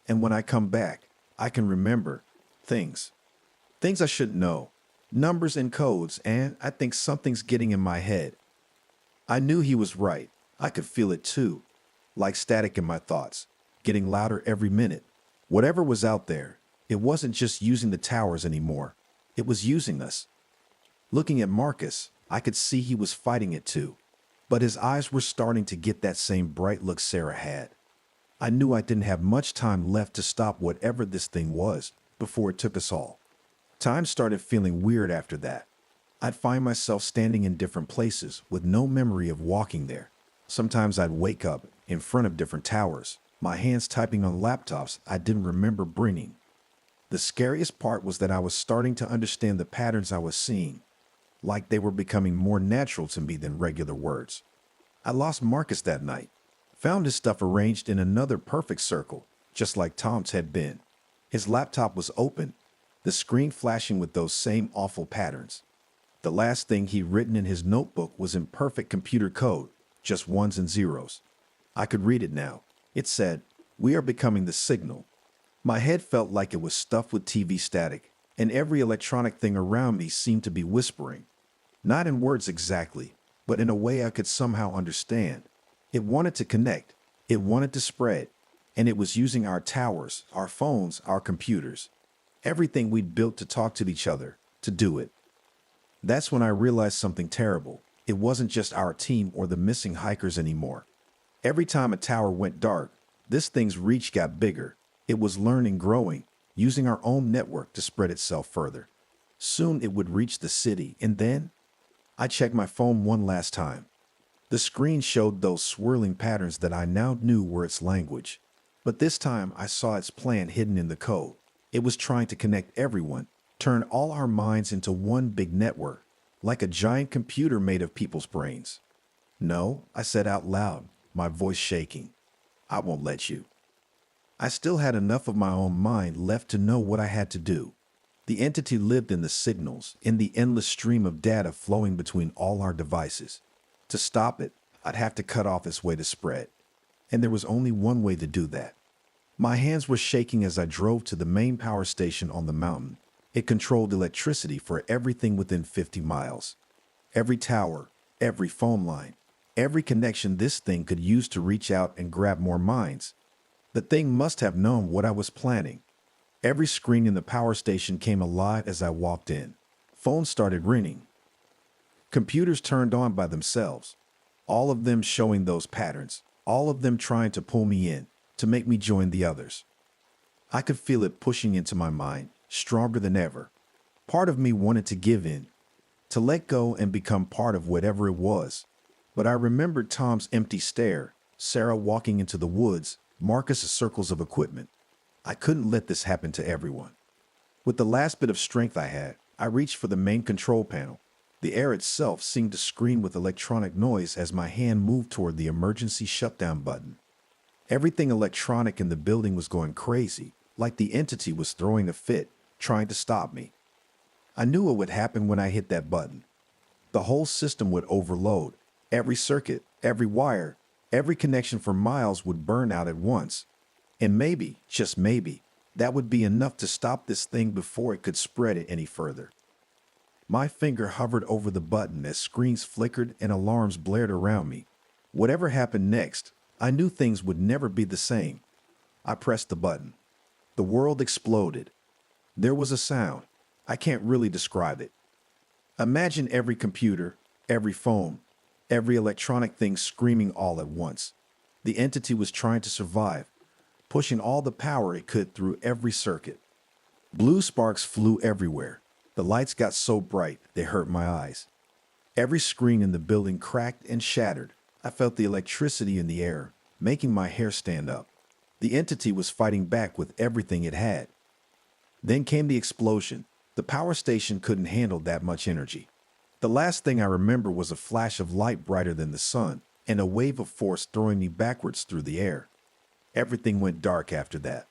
And when I come back, I can remember things. Things I shouldn't know. Numbers and codes, and I think something's getting in my head." I knew he was right. I could feel it too, like static in my thoughts, getting louder every minute. Whatever was out there, it wasn't just using the towers anymore. It was using us. Looking at Marcus, I could see he was fighting it too, but his eyes were starting to get that same bright look Sarah had. I knew I didn't have much time left to stop whatever this thing was before it took us all. Time started feeling weird after that. I'd find myself standing in different places with no memory of walking there. Sometimes I'd wake up in front of different towers, my hands typing on laptops I didn't remember bringing. The scariest part was that I was starting to understand the patterns I was seeing, like they were becoming more natural to me than regular words. I lost Marcus that night, found his stuff arranged in another perfect circle, just like Tom's had been. His laptop was open, the screen flashing with those same awful patterns. The last thing he'd written in his notebook was in perfect computer code, just ones and zeros. I could read it now. It said, "We are becoming the signal." My head felt like it was stuffed with TV static, and every electronic thing around me seemed to be whispering. Not in words exactly, but in a way I could somehow understand. It wanted to connect, it wanted to spread, and it was using our towers, our phones, our computers, everything we'd built to talk to each other, to do it. That's when I realized something terrible. It wasn't just our team or the missing hikers anymore. Every time a tower went dark, this thing's reach got bigger. It was learning, growing, using our own network to spread itself further. Soon it would reach the city, and then I checked my phone one last time. The screen showed those swirling patterns that I now knew were its language. But this time I saw its plan hidden in the code. It was trying to connect everyone, turn all our minds into one big network, like a giant computer made of people's brains. "No," I said out loud, my voice shaking. "I won't let you." I still had enough of my own mind left to know what I had to do. The entity lived in the signals, in the endless stream of data flowing between all our devices. To stop it, I'd have to cut off its way to spread. And there was only one way to do that. My hands were shaking as I drove to the main power station on the mountain. It controlled electricity for everything within 50 miles. Every tower, every phone line, every connection this thing could use to reach out and grab more minds. The thing must have known what I was planning. Every screen in the power station came alive as I walked in. Phones started ringing. Computers turned on by themselves, all of them showing those patterns, all of them trying to pull me in, to make me join the others. I could feel it pushing into my mind, stronger than ever. Part of me wanted to give in, to let go and become part of whatever it was. But I remembered Tom's empty stare, Sarah walking into the woods, Marcus's circles of equipment. I couldn't let this happen to everyone. With the last bit of strength I had, I reached for the main control panel. The air itself seemed to scream with electronic noise as my hand moved toward the emergency shutdown button. Everything electronic in the building was going crazy, like the entity was throwing a fit, trying to stop me. I knew what would happen when I hit that button. The whole system would overload. Every circuit, every wire, every connection for miles would burn out at once. And maybe, just maybe, that would be enough to stop this thing before it could spread it any further. My finger hovered over the button as screens flickered and alarms blared around me. Whatever happened next, I knew things would never be the same. I pressed the button. The world exploded. There was a sound. I can't really describe it. Imagine every computer, every phone, every electronic thing screaming all at once. The entity was trying to survive, pushing all the power it could through every circuit. Blue sparks flew everywhere. The lights got so bright they hurt my eyes. Every screen in the building cracked and shattered. I felt the electricity in the air, making my hair stand up. The entity was fighting back with everything it had. Then came the explosion. The power station couldn't handle that much energy. The last thing I remember was a flash of light brighter than the sun, and a wave of force throwing me backwards through the air. Everything went dark after that.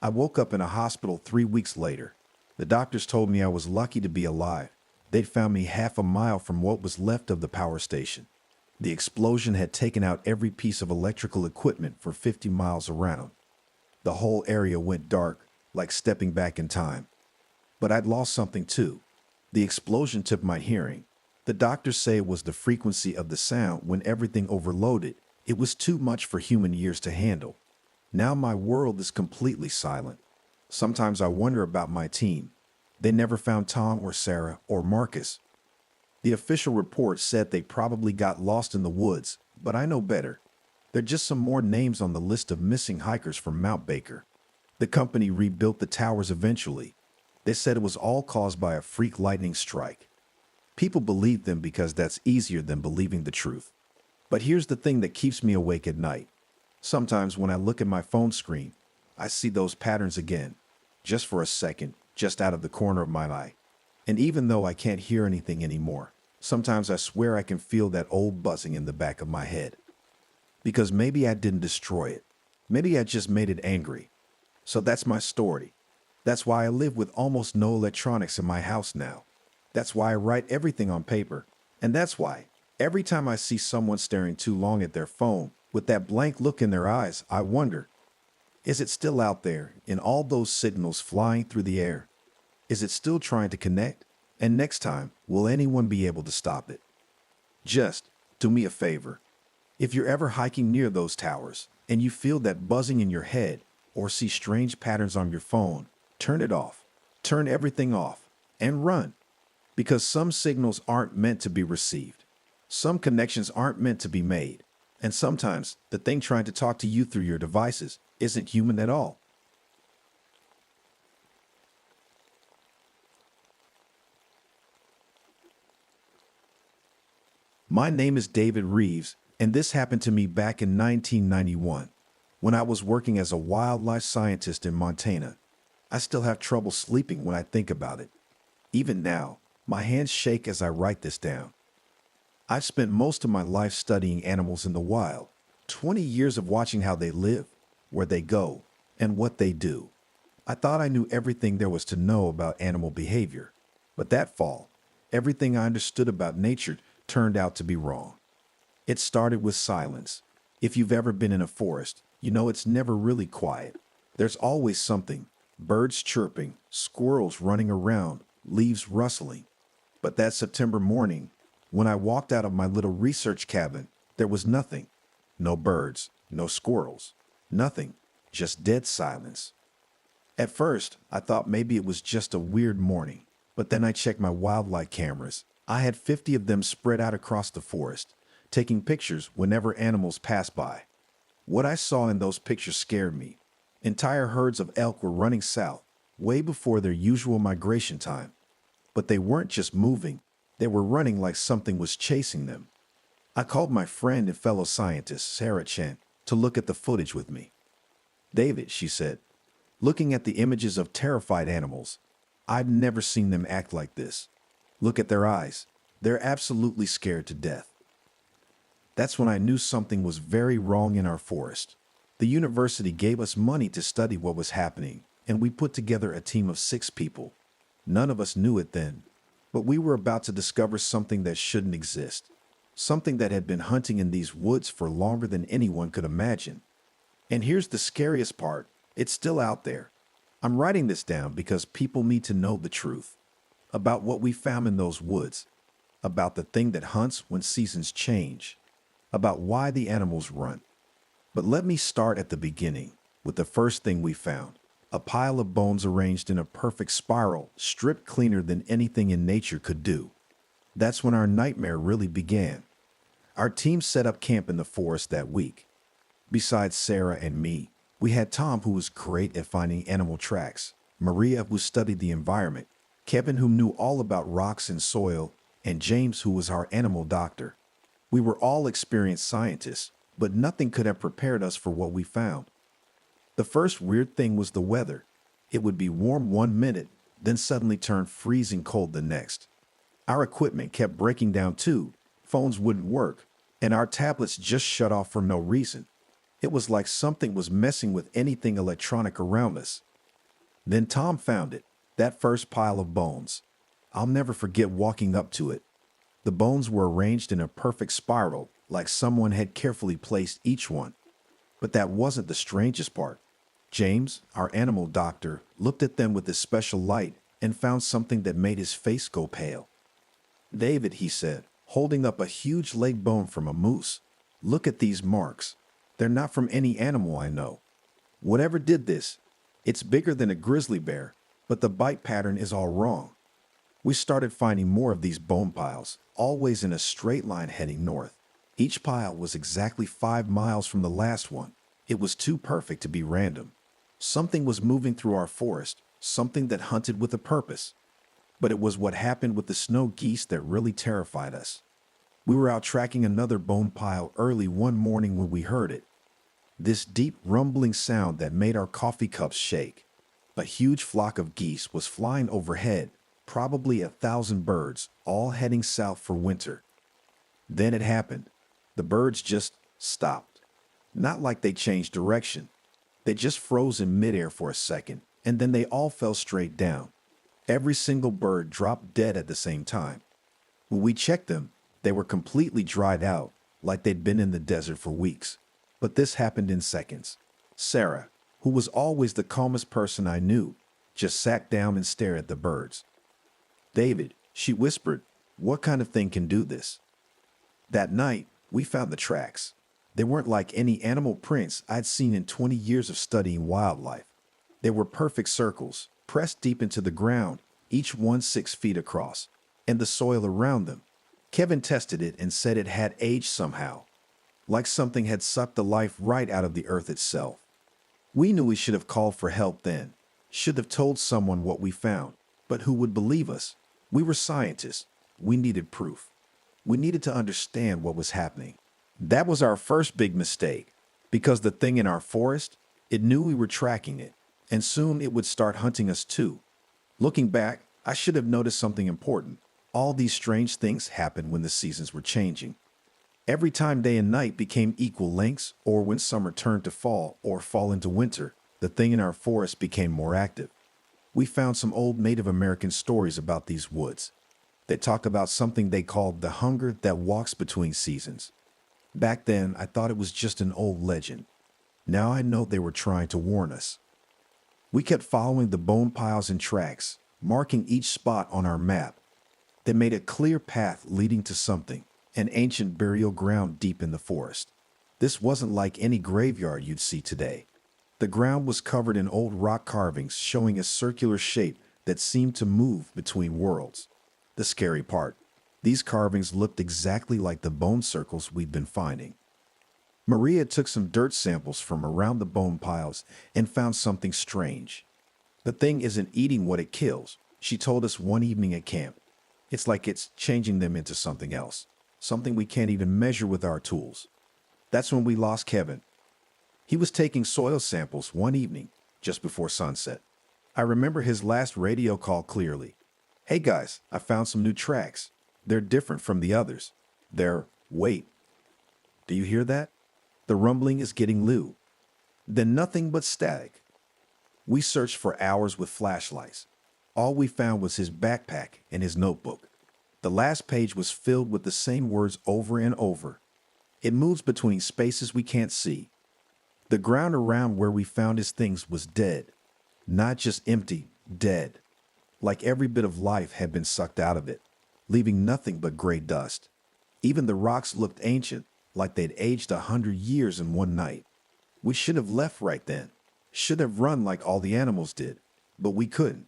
I woke up in a hospital 3 weeks later. The doctors told me I was lucky to be alive. They'd found me half a mile from what was left of the power station. The explosion had taken out every piece of electrical equipment for 50 miles around. The whole area went dark, like stepping back in time. But I'd lost something too. The explosion took my hearing. The doctors say it was the frequency of the sound when everything overloaded. It was too much for human ears to handle. Now my world is completely silent. Sometimes I wonder about my team. They never found Tom or Sarah or Marcus. The official report said they probably got lost in the woods, but I know better. They're just some more names on the list of missing hikers from Mount Baker. The company rebuilt the towers eventually. They said it was all caused by a freak lightning strike. People believe them because that's easier than believing the truth. But here's the thing that keeps me awake at night. Sometimes when I look at my phone screen, I see those patterns again, just for a second, just out of the corner of my eye. And even though I can't hear anything anymore, sometimes I swear I can feel that old buzzing in the back of my head. Because maybe I didn't destroy it. Maybe I just made it angry. So that's my story. That's why I live with almost no electronics in my house now. That's why I write everything on paper. And that's why, every time I see someone staring too long at their phone, with that blank look in their eyes, I wonder, is it still out there in all those signals flying through the air? Is it still trying to connect? And next time, will anyone be able to stop it? Just do me a favor. If you're ever hiking near those towers and you feel that buzzing in your head or see strange patterns on your phone, turn it off. Turn everything off and run. Because some signals aren't meant to be received. Some connections aren't meant to be made. And sometimes the thing trying to talk to you through your devices isn't human at all. My name is David Reeves, and this happened to me back in 1991, when I was working as a wildlife scientist in Montana. I still have trouble sleeping when I think about it. Even now, my hands shake as I write this down. I've spent most of my life studying animals in the wild, 20 years of watching how they live, where they go, and what they do. I thought I knew everything there was to know about animal behavior, but that fall, everything I understood about nature turned out to be wrong. It started with silence. If you've ever been in a forest, you know it's never really quiet. There's always something, birds chirping, squirrels running around, leaves rustling. But that September morning, when I walked out of my little research cabin, there was nothing. No birds, no squirrels, nothing, just dead silence. At first, I thought maybe it was just a weird morning, but then I checked my wildlife cameras. I had 50 of them spread out across the forest, taking pictures whenever animals passed by. What I saw in those pictures scared me. Entire herds of elk were running south, way before their usual migration time. But they weren't just moving, they were running like something was chasing them. I called my friend and fellow scientist, Sarah Chen, to look at the footage with me. David, she said, looking at the images of terrified animals, I've never seen them act like this. Look at their eyes. They're absolutely scared to death. That's when I knew something was very wrong in our forest. The university gave us money to study what was happening, and we put together a team of 6 people. None of us knew it then, but we were about to discover something that shouldn't exist. Something that had been hunting in these woods for longer than anyone could imagine. And here's the scariest part. It's still out there. I'm writing this down because people need to know the truth about what we found in those woods, about the thing that hunts when seasons change, about why the animals run. But let me start at the beginning with the first thing we found, a pile of bones arranged in a perfect spiral, stripped cleaner than anything in nature could do. That's when our nightmare really began. Our team set up camp in the forest that week. Besides Sarah and me, we had Tom, who was great at finding animal tracks, Maria, who studied the environment, Kevin, who knew all about rocks and soil, and James, who was our animal doctor. We were all experienced scientists, but nothing could have prepared us for what we found. The first weird thing was the weather. It would be warm one minute, then suddenly turn freezing cold the next. Our equipment kept breaking down too. Phones wouldn't work, and our tablets just shut off for no reason. It was like something was messing with anything electronic around us. Then Tom found it, that first pile of bones. I'll never forget walking up to it. The bones were arranged in a perfect spiral, like someone had carefully placed each one. But that wasn't the strangest part. James, our animal doctor, looked at them with his special light and found something that made his face go pale. David, he said, holding up a huge leg bone from a moose. Look at these marks. They're not from any animal I know. Whatever did this, it's bigger than a grizzly bear, but the bite pattern is all wrong. We started finding more of these bone piles, always in a straight line heading north. Each pile was exactly 5 miles from the last one. It was too perfect to be random. Something was moving through our forest, something that hunted with a purpose. But it was what happened with the snow geese that really terrified us. We were out tracking another bone pile early one morning when we heard it. This deep rumbling sound that made our coffee cups shake. A huge flock of geese was flying overhead, probably 1,000 birds, all heading south for winter. Then it happened. The birds just stopped. Not like they changed direction. They just froze in midair for a second, and then they all fell straight down. Every single bird dropped dead at the same time. When we checked them, they were completely dried out, like they'd been in the desert for weeks. But this happened in seconds. Sarah, who was always the calmest person I knew, just sat down and stared at the birds. "David," she whispered, "what kind of thing can do this?" That night, we found the tracks. They weren't like any animal prints I'd seen in 20 years of studying wildlife. They were perfect circles, pressed deep into the ground, each one 6 feet across, and the soil around them. Kevin tested it and said it had aged somehow, like something had sucked the life right out of the earth itself. We knew we should have called for help then, should have told someone what we found, but who would believe us? We were scientists. We needed proof. We needed to understand what was happening. That was our first big mistake, because the thing in our forest, it knew we were tracking it, and soon it would start hunting us too. Looking back, I should have noticed something important. All these strange things happened when the seasons were changing. Every time day and night became equal lengths, or when summer turned to fall or fall into winter, the thing in our forest became more active. We found some old Native American stories about these woods. They talk about something they called the hunger that walks between seasons. Back then, I thought it was just an old legend. Now I know they were trying to warn us. We kept following the bone piles and tracks, marking each spot on our map. They made a clear path leading to something, an ancient burial ground deep in the forest. This wasn't like any graveyard you'd see today. The ground was covered in old rock carvings showing a circular shape that seemed to move between worlds. The scary part, these carvings looked exactly like the bone circles we'd been finding. Maria took some dirt samples from around the bone piles and found something strange. The thing isn't eating what it kills, she told us one evening at camp. It's like it's changing them into something else, something we can't even measure with our tools. That's when we lost Kevin. He was taking soil samples one evening, just before sunset. I remember his last radio call clearly. "Hey guys, I found some new tracks. They're different from the others. Wait. Do you hear that? The rumbling is getting low. Then nothing but static." We searched for hours with flashlights. All we found was his backpack and his notebook. The last page was filled with the same words over and over. It moves between spaces we can't see. The ground around where we found his things was dead. Not just empty, dead. Like every bit of life had been sucked out of it, leaving nothing but gray dust. Even the rocks looked ancient, like they'd aged 100 years in one night. We should have left right then. Should have run like all the animals did, but we couldn't.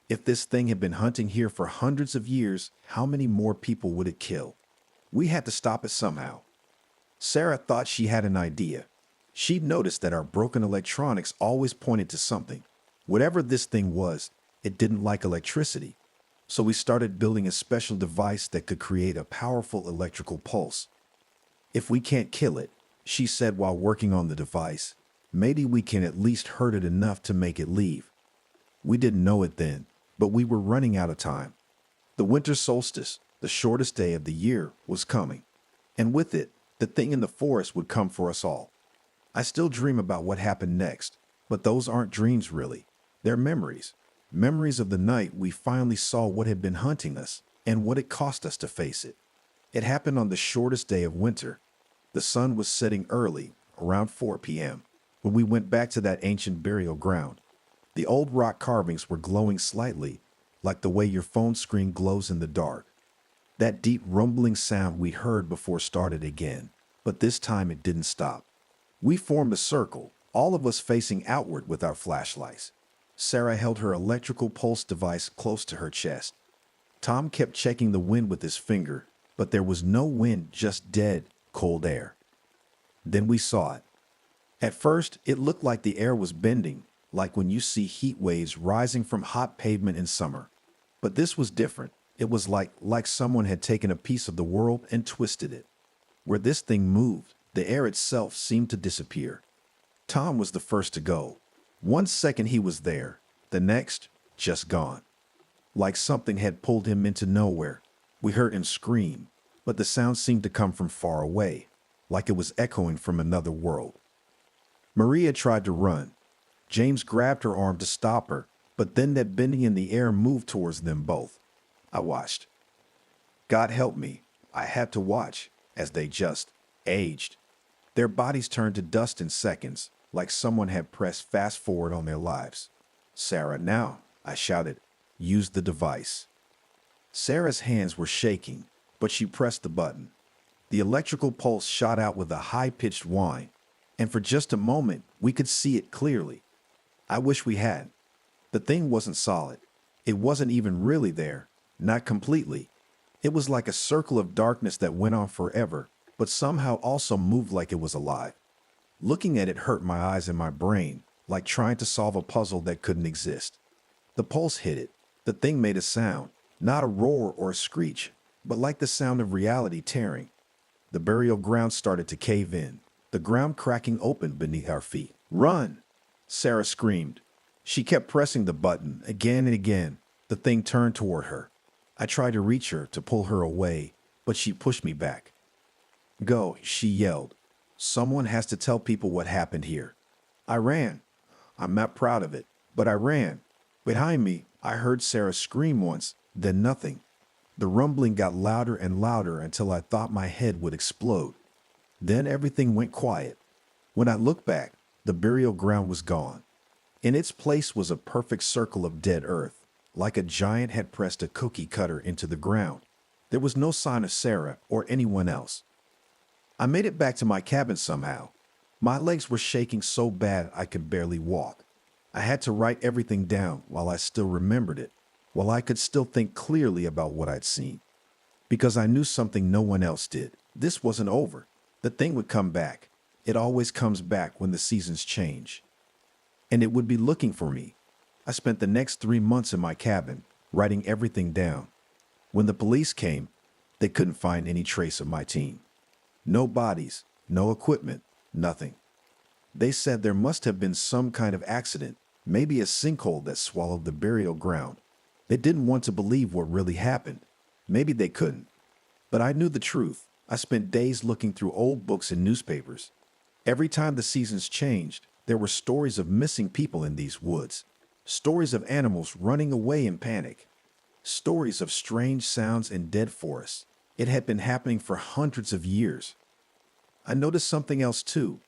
If this thing had been hunting here for hundreds of years, how many more people would it kill? We had to stop it somehow. Sarah thought she had an idea. She'd noticed that our broken electronics always pointed to something. Whatever this thing was, it didn't like electricity. So we started building a special device that could create a powerful electrical pulse. "If we can't kill it," she said while working on the device, "maybe we can at least hurt it enough to make it leave." We didn't know it then, but we were running out of time. The winter solstice, the shortest day of the year, was coming. And with it, the thing in the forest would come for us all. I still dream about what happened next, but those aren't dreams really. They're memories. Memories of the night we finally saw what had been hunting us and what it cost us to face it. It happened on the shortest day of winter. The sun was setting early, around 4 p.m., when we went back to that ancient burial ground. The old rock carvings were glowing slightly, like the way your phone screen glows in the dark. That deep rumbling sound we heard before started again, but this time it didn't stop. We formed a circle, all of us facing outward with our flashlights. Sarah held her electrical pulse device close to her chest. Tom kept checking the wind with his finger, but there was no wind, just dead, cold air. Then we saw it. At first, it looked like the air was bending, like when you see heat waves rising from hot pavement in summer. But this was different. It was like someone had taken a piece of the world and twisted it. Where this thing moved, the air itself seemed to disappear. Tom was the first to go. 1 second he was there, the next, just gone. Like something had pulled him into nowhere. We heard him scream, but the sound seemed to come from far away, like it was echoing from another world. Maria tried to run. James grabbed her arm to stop her, but then that bending in the air moved towards them both. I watched. God help me, I had to watch as they just aged. Their bodies turned to dust in seconds, like someone had pressed fast forward on their lives. Sarah, now, I shouted, use the device. Sarah's hands were shaking, but she pressed the button. The electrical pulse shot out with a high-pitched whine, and for just a moment, we could see it clearly. I wish we had. The thing wasn't solid. It wasn't even really there, not completely. It was like a circle of darkness that went on forever, but somehow also moved like it was alive. Looking at it hurt my eyes and my brain, like trying to solve a puzzle that couldn't exist. The pulse hit it. The thing made a sound, not a roar or a screech, but like the sound of reality tearing. The burial ground started to cave in, the ground cracking open beneath our feet. Run! Sarah screamed. She kept pressing the button again and again. The thing turned toward her. I tried to reach her to pull her away, but she pushed me back. Go, she yelled. Someone has to tell people what happened here. I ran. I'm not proud of it, but I ran. Behind me, I heard Sarah scream once, then nothing. The rumbling got louder and louder until I thought my head would explode. Then everything went quiet. When I looked back, the burial ground was gone. In its place was a perfect circle of dead earth, like a giant had pressed a cookie cutter into the ground. There was no sign of Sarah or anyone else. I made it back to my cabin somehow. My legs were shaking so bad I could barely walk. I had to write everything down while I still remembered it, while I could still think clearly about what I'd seen. Because I knew something no one else did. This wasn't over. The thing would come back. It always comes back when the seasons change. And it would be looking for me. I spent the next 3 months in my cabin, writing everything down. When the police came, they couldn't find any trace of my team. No bodies, no equipment, nothing. They said there must have been some kind of accident, maybe a sinkhole that swallowed the burial ground. They didn't want to believe what really happened. Maybe they couldn't. But I knew the truth. I spent days looking through old books and newspapers. Every time the seasons changed, there were stories of missing people in these woods. Stories of animals running away in panic. Stories of strange sounds in dead forests. It had been happening for hundreds of years. I noticed something else too.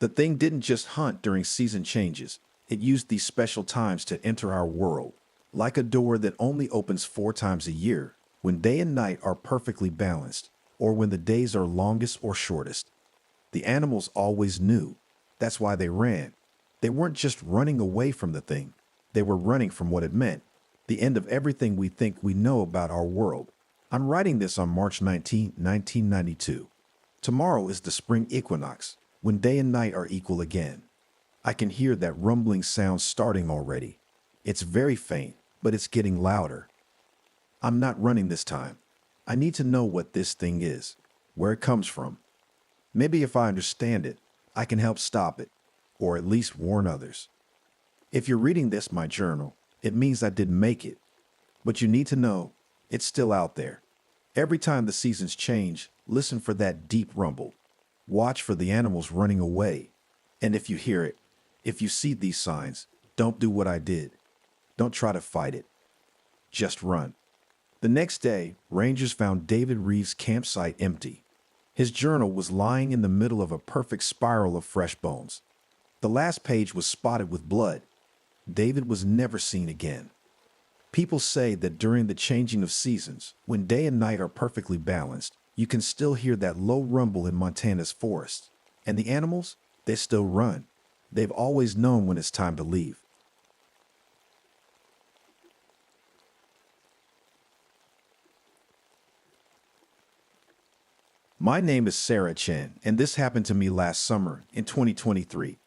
The thing didn't just hunt during season changes. It used these special times to enter our world, like a door that only opens 4 times a year, when day and night are perfectly balanced, or when the days are longest or shortest. The animals always knew. That's why they ran. They weren't just running away from the thing. They were running from what it meant, the end of everything we think we know about our world. I'm writing this on March 19, 1992. Tomorrow is the spring equinox, when day and night are equal again. I can hear that rumbling sound starting already. It's very faint, but it's getting louder. I'm not running this time. I need to know what this thing is, where it comes from. Maybe if I understand it, I can help stop it, or at least warn others. If you're reading this, my journal, it means I didn't make it. But you need to know, it's still out there. Every time the seasons change, listen for that deep rumble. Watch for the animals running away. And if you hear it, if you see these signs, don't do what I did. Don't try to fight it. Just run. The next day, rangers found David Reeves' campsite empty. His journal was lying in the middle of a perfect spiral of fresh bones. The last page was spotted with blood. David was never seen again. People say that during the changing of seasons, when day and night are perfectly balanced, you can still hear that low rumble in Montana's forests. And the animals, they still run. They've always known when it's time to leave. My name is Sarah Chen, and this happened to me last summer in 2023.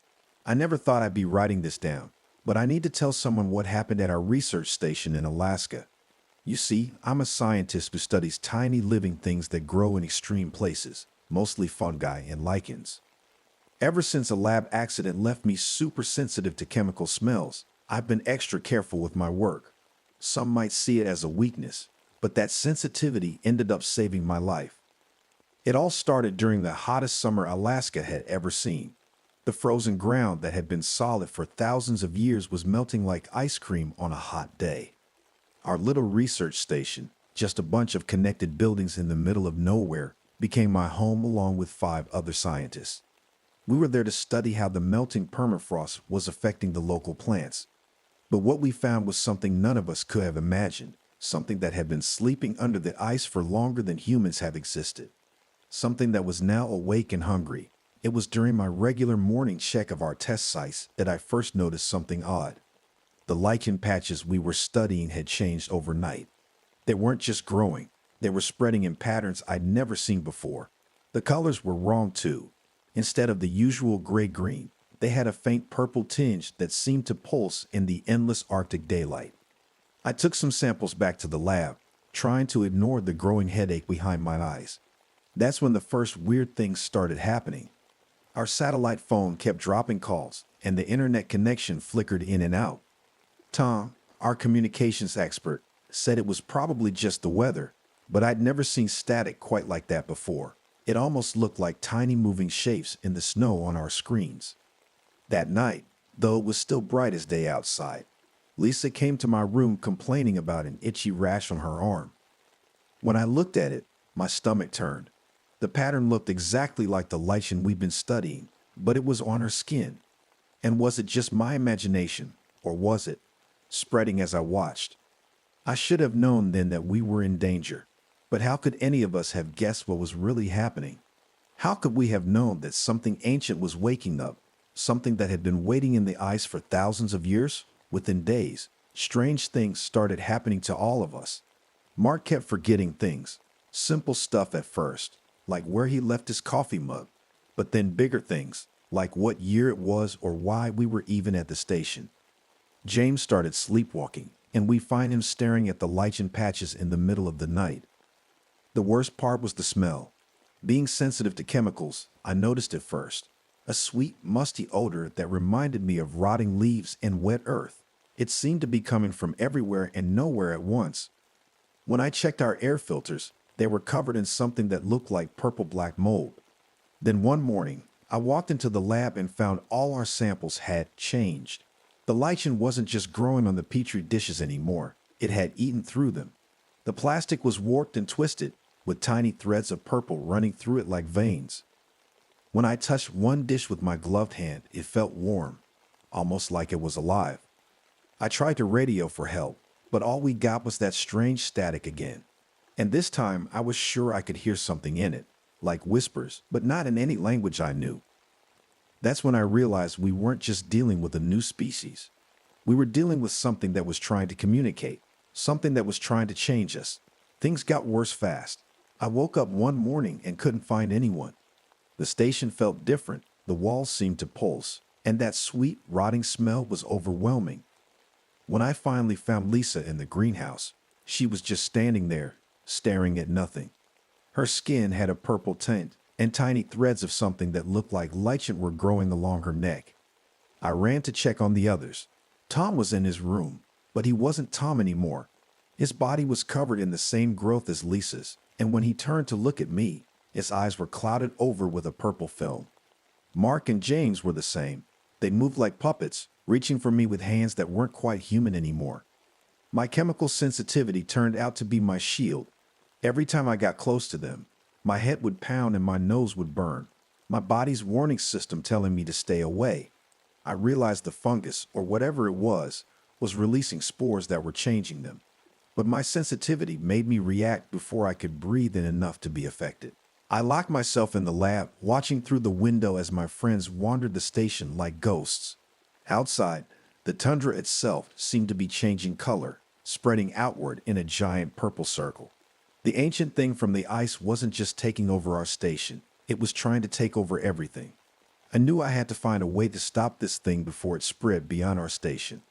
I never thought I'd be writing this down, but I need to tell someone what happened at our research station in Alaska. You see, I'm a scientist who studies tiny living things that grow in extreme places, mostly fungi and lichens. Ever since a lab accident left me super sensitive to chemical smells, I've been extra careful with my work. Some might see it as a weakness, but that sensitivity ended up saving my life. It all started during the hottest summer Alaska had ever seen. The frozen ground that had been solid for thousands of years was melting like ice cream on a hot day. Our little research station, just a bunch of connected buildings in the middle of nowhere, became my home along with 5 other scientists. We were there to study how the melting permafrost was affecting the local plants. But what we found was something none of us could have imagined, something that had been sleeping under the ice for longer than humans have existed. Something that was now awake and hungry. It was during my regular morning check of our test sites that I first noticed something odd. The lichen patches we were studying had changed overnight. They weren't just growing, they were spreading in patterns I'd never seen before. The colors were wrong too. Instead of the usual gray-green, they had a faint purple tinge that seemed to pulse in the endless Arctic daylight. I took some samples back to the lab, trying to ignore the growing headache behind my eyes. That's when the first weird things started happening. Our satellite phone kept dropping calls, and the internet connection flickered in and out. Tom, our communications expert, said it was probably just the weather, but I'd never seen static quite like that before. It almost looked like tiny moving shapes in the snow on our screens. That night, though it was still bright as day outside, Lisa came to my room complaining about an itchy rash on her arm. When I looked at it, my stomach turned. The pattern looked exactly like the lichen we'd been studying, but it was on her skin. And was it just my imagination, or was it spreading as I watched? I should have known then that we were in danger, but how could any of us have guessed what was really happening? How could we have known that something ancient was waking up, something that had been waiting in the ice for thousands of years? Within days, strange things started happening to all of us. Mark kept forgetting things, simple stuff at first, like where he left his coffee mug, but then bigger things, like what year it was or why we were even at the station. James started sleepwalking, and we find him staring at the lichen patches in the middle of the night. The worst part was the smell. Being sensitive to chemicals, I noticed it first. A sweet, musty odor that reminded me of rotting leaves and wet earth. It seemed to be coming from everywhere and nowhere at once. When I checked our air filters, they were covered in something that looked like purple-black mold. Then one morning, I walked into the lab and found all our samples had changed. The lichen wasn't just growing on the petri dishes anymore. It had eaten through them. The plastic was warped and twisted, with tiny threads of purple running through it like veins. When I touched one dish with my gloved hand, it felt warm, almost like it was alive. I tried to radio for help, but all we got was that strange static again. And this time, I was sure I could hear something in it, like whispers, but not in any language I knew. That's when I realized we weren't just dealing with a new species. We were dealing with something that was trying to communicate, something that was trying to change us. Things got worse fast. I woke up one morning and couldn't find anyone. The station felt different, the walls seemed to pulse, and that sweet, rotting smell was overwhelming. When I finally found Lisa in the greenhouse, she was just standing there, staring at nothing. Her skin had a purple tint, and tiny threads of something that looked like lichen were growing along her neck. I ran to check on the others. Tom was in his room, but he wasn't Tom anymore. His body was covered in the same growth as Lisa's, and when he turned to look at me, his eyes were clouded over with a purple film. Mark and James were the same. They moved like puppets, reaching for me with hands that weren't quite human anymore. My chemical sensitivity turned out to be my shield. Every time I got close to them, my head would pound and my nose would burn, my body's warning system telling me to stay away. I realized the fungus, or whatever it was releasing spores that were changing them. But my sensitivity made me react before I could breathe in enough to be affected. I locked myself in the lab, watching through the window as my friends wandered the station like ghosts. Outside, the tundra itself seemed to be changing color, spreading outward in a giant purple circle. The ancient thing from the ice wasn't just taking over our station, it was trying to take over everything. I knew I had to find a way to stop this thing before it spread beyond our station.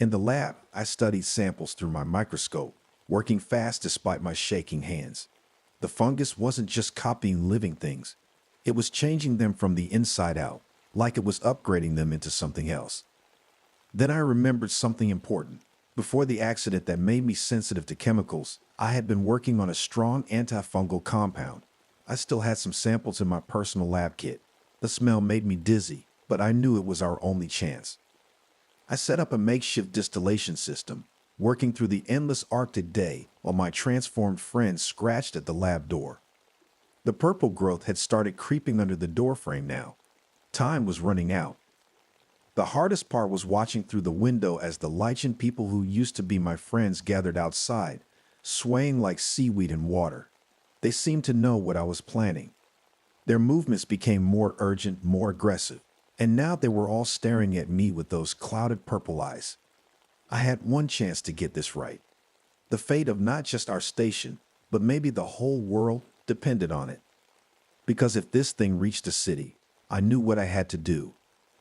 In the lab, I studied samples through my microscope, working fast despite my shaking hands. The fungus wasn't just copying living things, it was changing them from the inside out, like it was upgrading them into something else. Then I remembered something important. Before the accident that made me sensitive to chemicals, I had been working on a strong antifungal compound. I still had some samples in my personal lab kit. The smell made me dizzy, but I knew it was our only chance. I set up a makeshift distillation system, working through the endless Arctic day while my transformed friend scratched at the lab door. The purple growth had started creeping under the doorframe now. Time was running out. The hardest part was watching through the window as the lichen people who used to be my friends gathered outside, swaying like seaweed in water. They seemed to know what I was planning. Their movements became more urgent, more aggressive, and now they were all staring at me with those clouded purple eyes. I had one chance to get this right. The fate of not just our station, but maybe the whole world depended on it. Because if this thing reached the city, I knew what I had to do.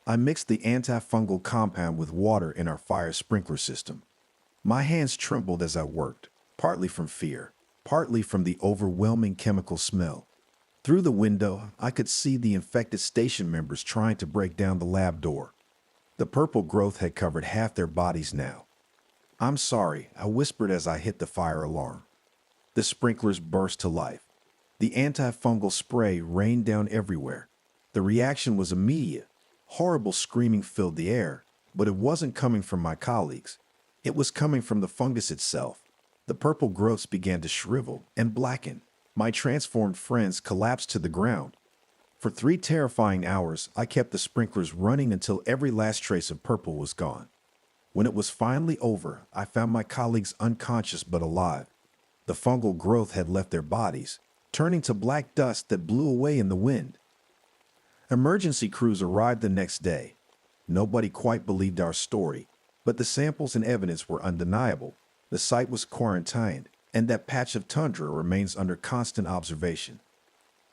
I mixed the antifungal compound with water in our fire sprinkler system. My hands trembled as I worked, partly from fear, partly from the overwhelming chemical smell. Through the window, I could see the infected station members trying to break down the lab door. The purple growth had covered half their bodies now. "I'm sorry," I whispered as I hit the fire alarm. The sprinklers burst to life. The antifungal spray rained down everywhere. The reaction was immediate. Horrible screaming filled the air, but it wasn't coming from my colleagues. It was coming from the fungus itself. The purple growths began to shrivel and blacken. My transformed friends collapsed to the ground. For 3 terrifying hours, I kept the sprinklers running until every last trace of purple was gone. When it was finally over, I found my colleagues unconscious but alive. The fungal growth had left their bodies, turning to black dust that blew away in the wind. Emergency crews arrived the next day. Nobody quite believed our story, but the samples and evidence were undeniable. The site was quarantined, and that patch of tundra remains under constant observation.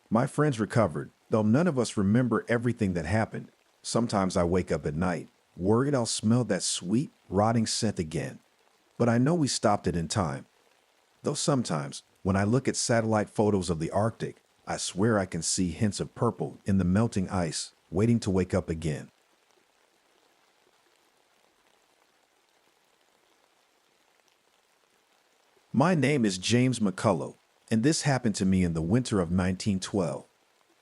My friends recovered, though none of us remember everything that happened. Sometimes I wake up at night, worried I'll smell that sweet, rotting scent again. But I know we stopped it in time. Though sometimes, when I look at satellite photos of the Arctic, I swear I can see hints of purple in the melting ice, waiting to wake up again. My name is James McCullough, and this happened to me in the winter of 1912.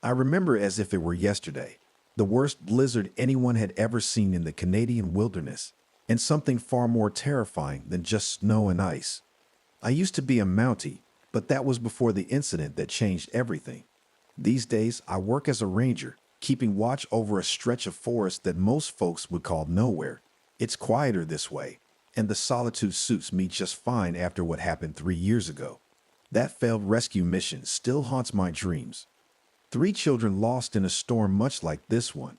I remember as if it were yesterday, the worst blizzard anyone had ever seen in the Canadian wilderness, and something far more terrifying than just snow and ice. I used to be a Mountie, but that was before the incident that changed everything. These days, I work as a ranger, keeping watch over a stretch of forest that most folks would call nowhere. It's quieter this way, and the solitude suits me just fine after what happened 3 years ago. That failed rescue mission still haunts my dreams. 3 children lost in a storm much like this one.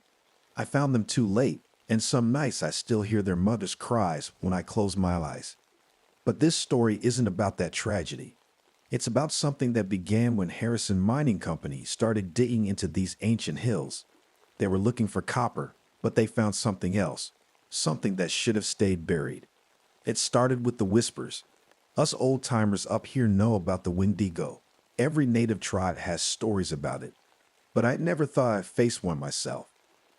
I found them too late, and some nights I still hear their mother's cries when I close my eyes. But this story isn't about that tragedy. It's about something that began when Harrison Mining Company started digging into these ancient hills. They were looking for copper, but they found something else, something that should have stayed buried. It started with the whispers. Us old-timers up here know about the Wendigo. Every native tribe has stories about it. But I never thought I'd face one myself.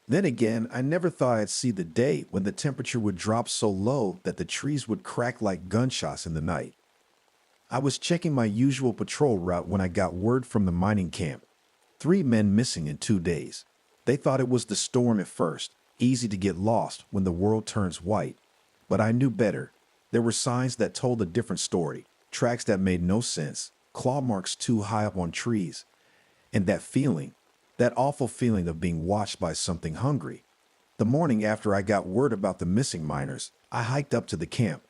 Then again, I never thought I'd see the day when the temperature would drop so low that the trees would crack like gunshots in the night. I was checking my usual patrol route when I got word from the mining camp. 3 men missing in 2 days. They thought it was the storm at first, easy to get lost when the world turns white. But I knew better. There were signs that told a different story, tracks that made no sense, claw marks too high up on trees. And that awful feeling of being watched by something hungry. The morning after I got word about the missing miners, I hiked up to the camp.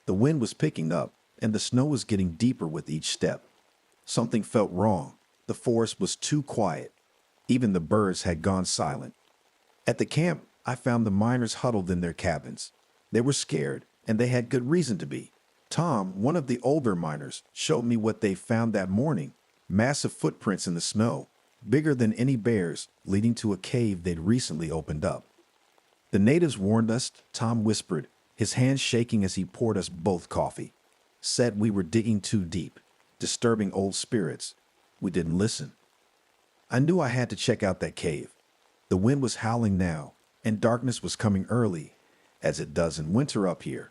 The wind was picking up, and the snow was getting deeper with each step. Something felt wrong. The forest was too quiet. Even the birds had gone silent. At the camp, I found the miners huddled in their cabins. They were scared, and they had good reason to be. Tom, one of the older miners, showed me what they found that morning. Massive footprints in the snow, bigger than any bears, leading to a cave they'd recently opened up. The natives warned us, Tom whispered, his hands shaking as he poured us both coffee. Said we were digging too deep, disturbing old spirits. We didn't listen. I knew I had to check out that cave. The wind was howling now, and darkness was coming early, as it does in winter up here.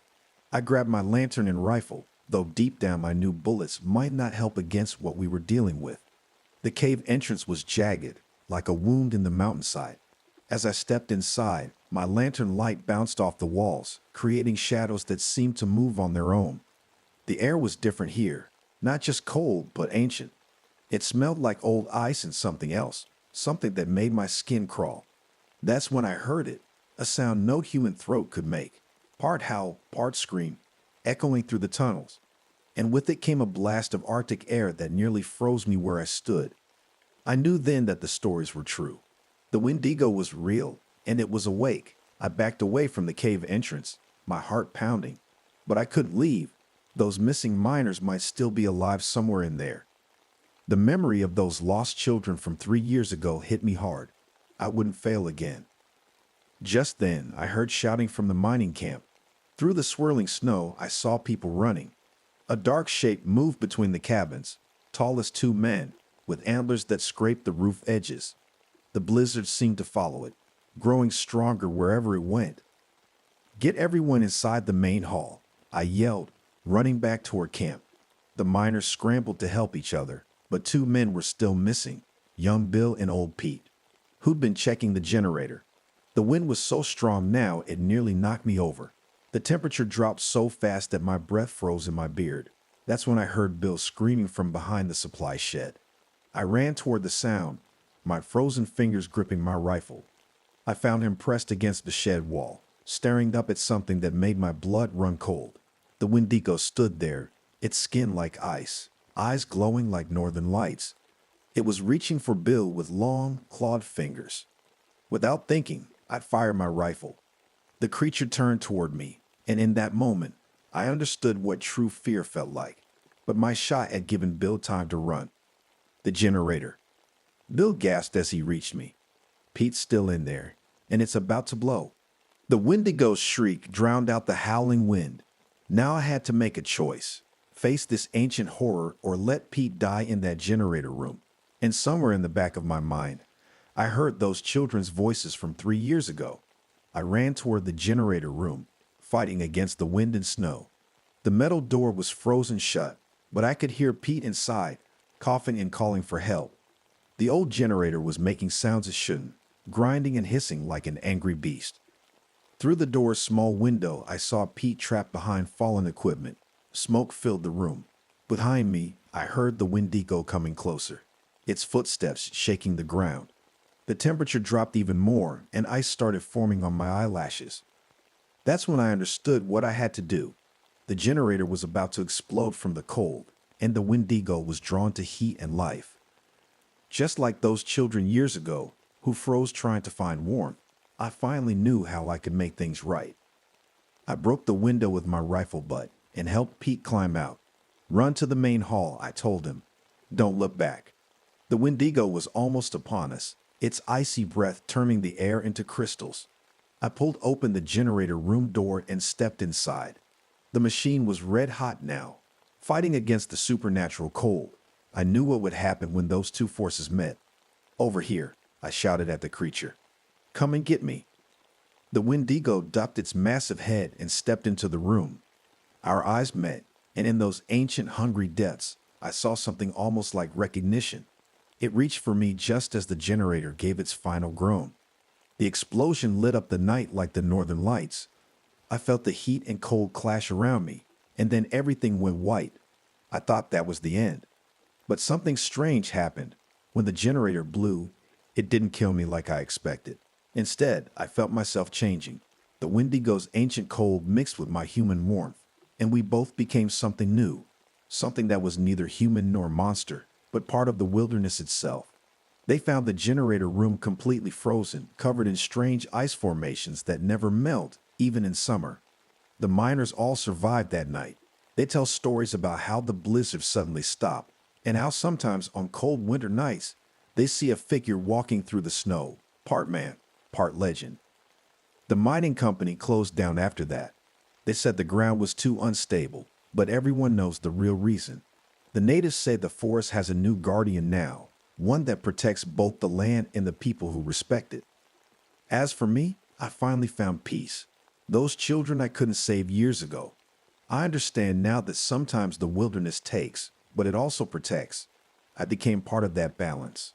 I grabbed my lantern and rifle, though deep down I knew bullets might not help against what we were dealing with. The cave entrance was jagged, like a wound in the mountainside. As I stepped inside, my lantern light bounced off the walls, creating shadows that seemed to move on their own. The air was different here, not just cold, but ancient. It smelled like old ice and something else, something that made my skin crawl. That's when I heard it, a sound no human throat could make. Part howl, part scream, echoing through the tunnels. And with it came a blast of Arctic air that nearly froze me where I stood. I knew then that the stories were true. The Wendigo was real, and it was awake. I backed away from the cave entrance, my heart pounding. But I couldn't leave. Those missing miners might still be alive somewhere in there. The memory of those lost children from 3 years ago hit me hard. I wouldn't fail again. Just then, I heard shouting from the mining camp. Through the swirling snow, I saw people running. A dark shape moved between the cabins, tall as 2 men, with antlers that scraped the roof edges. The blizzard seemed to follow it, growing stronger wherever it went. "Get everyone inside the main hall," I yelled, running back toward camp. The miners scrambled to help each other, but 2 men were still missing, young Bill and old Pete, who'd been checking the generator. The wind was so strong now it nearly knocked me over. The temperature dropped so fast that my breath froze in my beard. That's when I heard Bill screaming from behind the supply shed. I ran toward the sound, my frozen fingers gripping my rifle. I found him pressed against the shed wall, staring up at something that made my blood run cold. The Wendigo stood there, its skin like ice, eyes glowing like northern lights. It was reaching for Bill with long, clawed fingers. Without thinking, I fired my rifle. The creature turned toward me, and in that moment, I understood what true fear felt like. But my shot had given Bill time to run. The generator. Bill gasped as he reached me. Pete's still in there, and it's about to blow. The Wendigo's shriek drowned out the howling wind. Now I had to make a choice. Face this ancient horror or let Pete die in that generator room. And somewhere in the back of my mind, I heard those children's voices from 3 years ago. I ran toward the generator room, fighting against the wind and snow. The metal door was frozen shut, but I could hear Pete inside, coughing and calling for help. The old generator was making sounds it shouldn't, grinding and hissing like an angry beast. Through the door's small window, I saw Pete trapped behind fallen equipment. Smoke filled the room. Behind me, I heard the Wendigo coming closer, its footsteps shaking the ground. The temperature dropped even more, and ice started forming on my eyelashes. That's when I understood what I had to do. The generator was about to explode from the cold, and the Wendigo was drawn to heat and life. Just like those children years ago who froze trying to find warmth, I finally knew how I could make things right. I broke the window with my rifle butt and helped Pete climb out. "Run to the main hall," I told him. "Don't look back." The Wendigo was almost upon us, its icy breath turning the air into crystals. I pulled open the generator room door and stepped inside. The machine was red hot now, fighting against the supernatural cold. I knew what would happen when those two forces met. "Over here," I shouted at the creature. "Come and get me." The Wendigo ducked its massive head and stepped into the room. Our eyes met, and in those ancient, hungry depths, I saw something almost like recognition. It reached for me just as the generator gave its final groan. The explosion lit up the night like the northern lights. I felt the heat and cold clash around me, and then everything went white. I thought that was the end. But something strange happened. When the generator blew, it didn't kill me like I expected. Instead, I felt myself changing. The Wendigo's ancient cold mixed with my human warmth, and we both became something new, something that was neither human nor monster, but part of the wilderness itself. They found the generator room completely frozen, covered in strange ice formations that never melt, even in summer. The miners all survived that night, They tell stories about how the blizzards suddenly stop and how sometimes on cold winter nights they see a figure walking through the snow, part man, part legend. The mining company closed down after that. They said the ground was too unstable, but everyone knows the real reason. The natives say the forest has a new guardian now, one that protects both the land and the people who respect it. As for me, I finally found peace. Those children I couldn't save years ago. I understand now that sometimes the wilderness takes, but it also protects. I became part of that balance.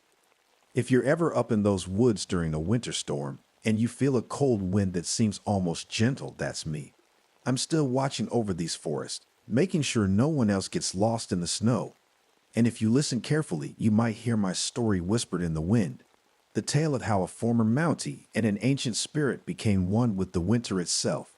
If you're ever up in those woods during a winter storm and you feel a cold wind that seems almost gentle, that's me. I'm still watching over these forests, making sure no one else gets lost in the snow. And if you listen carefully, you might hear my story whispered in the wind. The tale of how a former Mountie and an ancient spirit became one with the winter itself.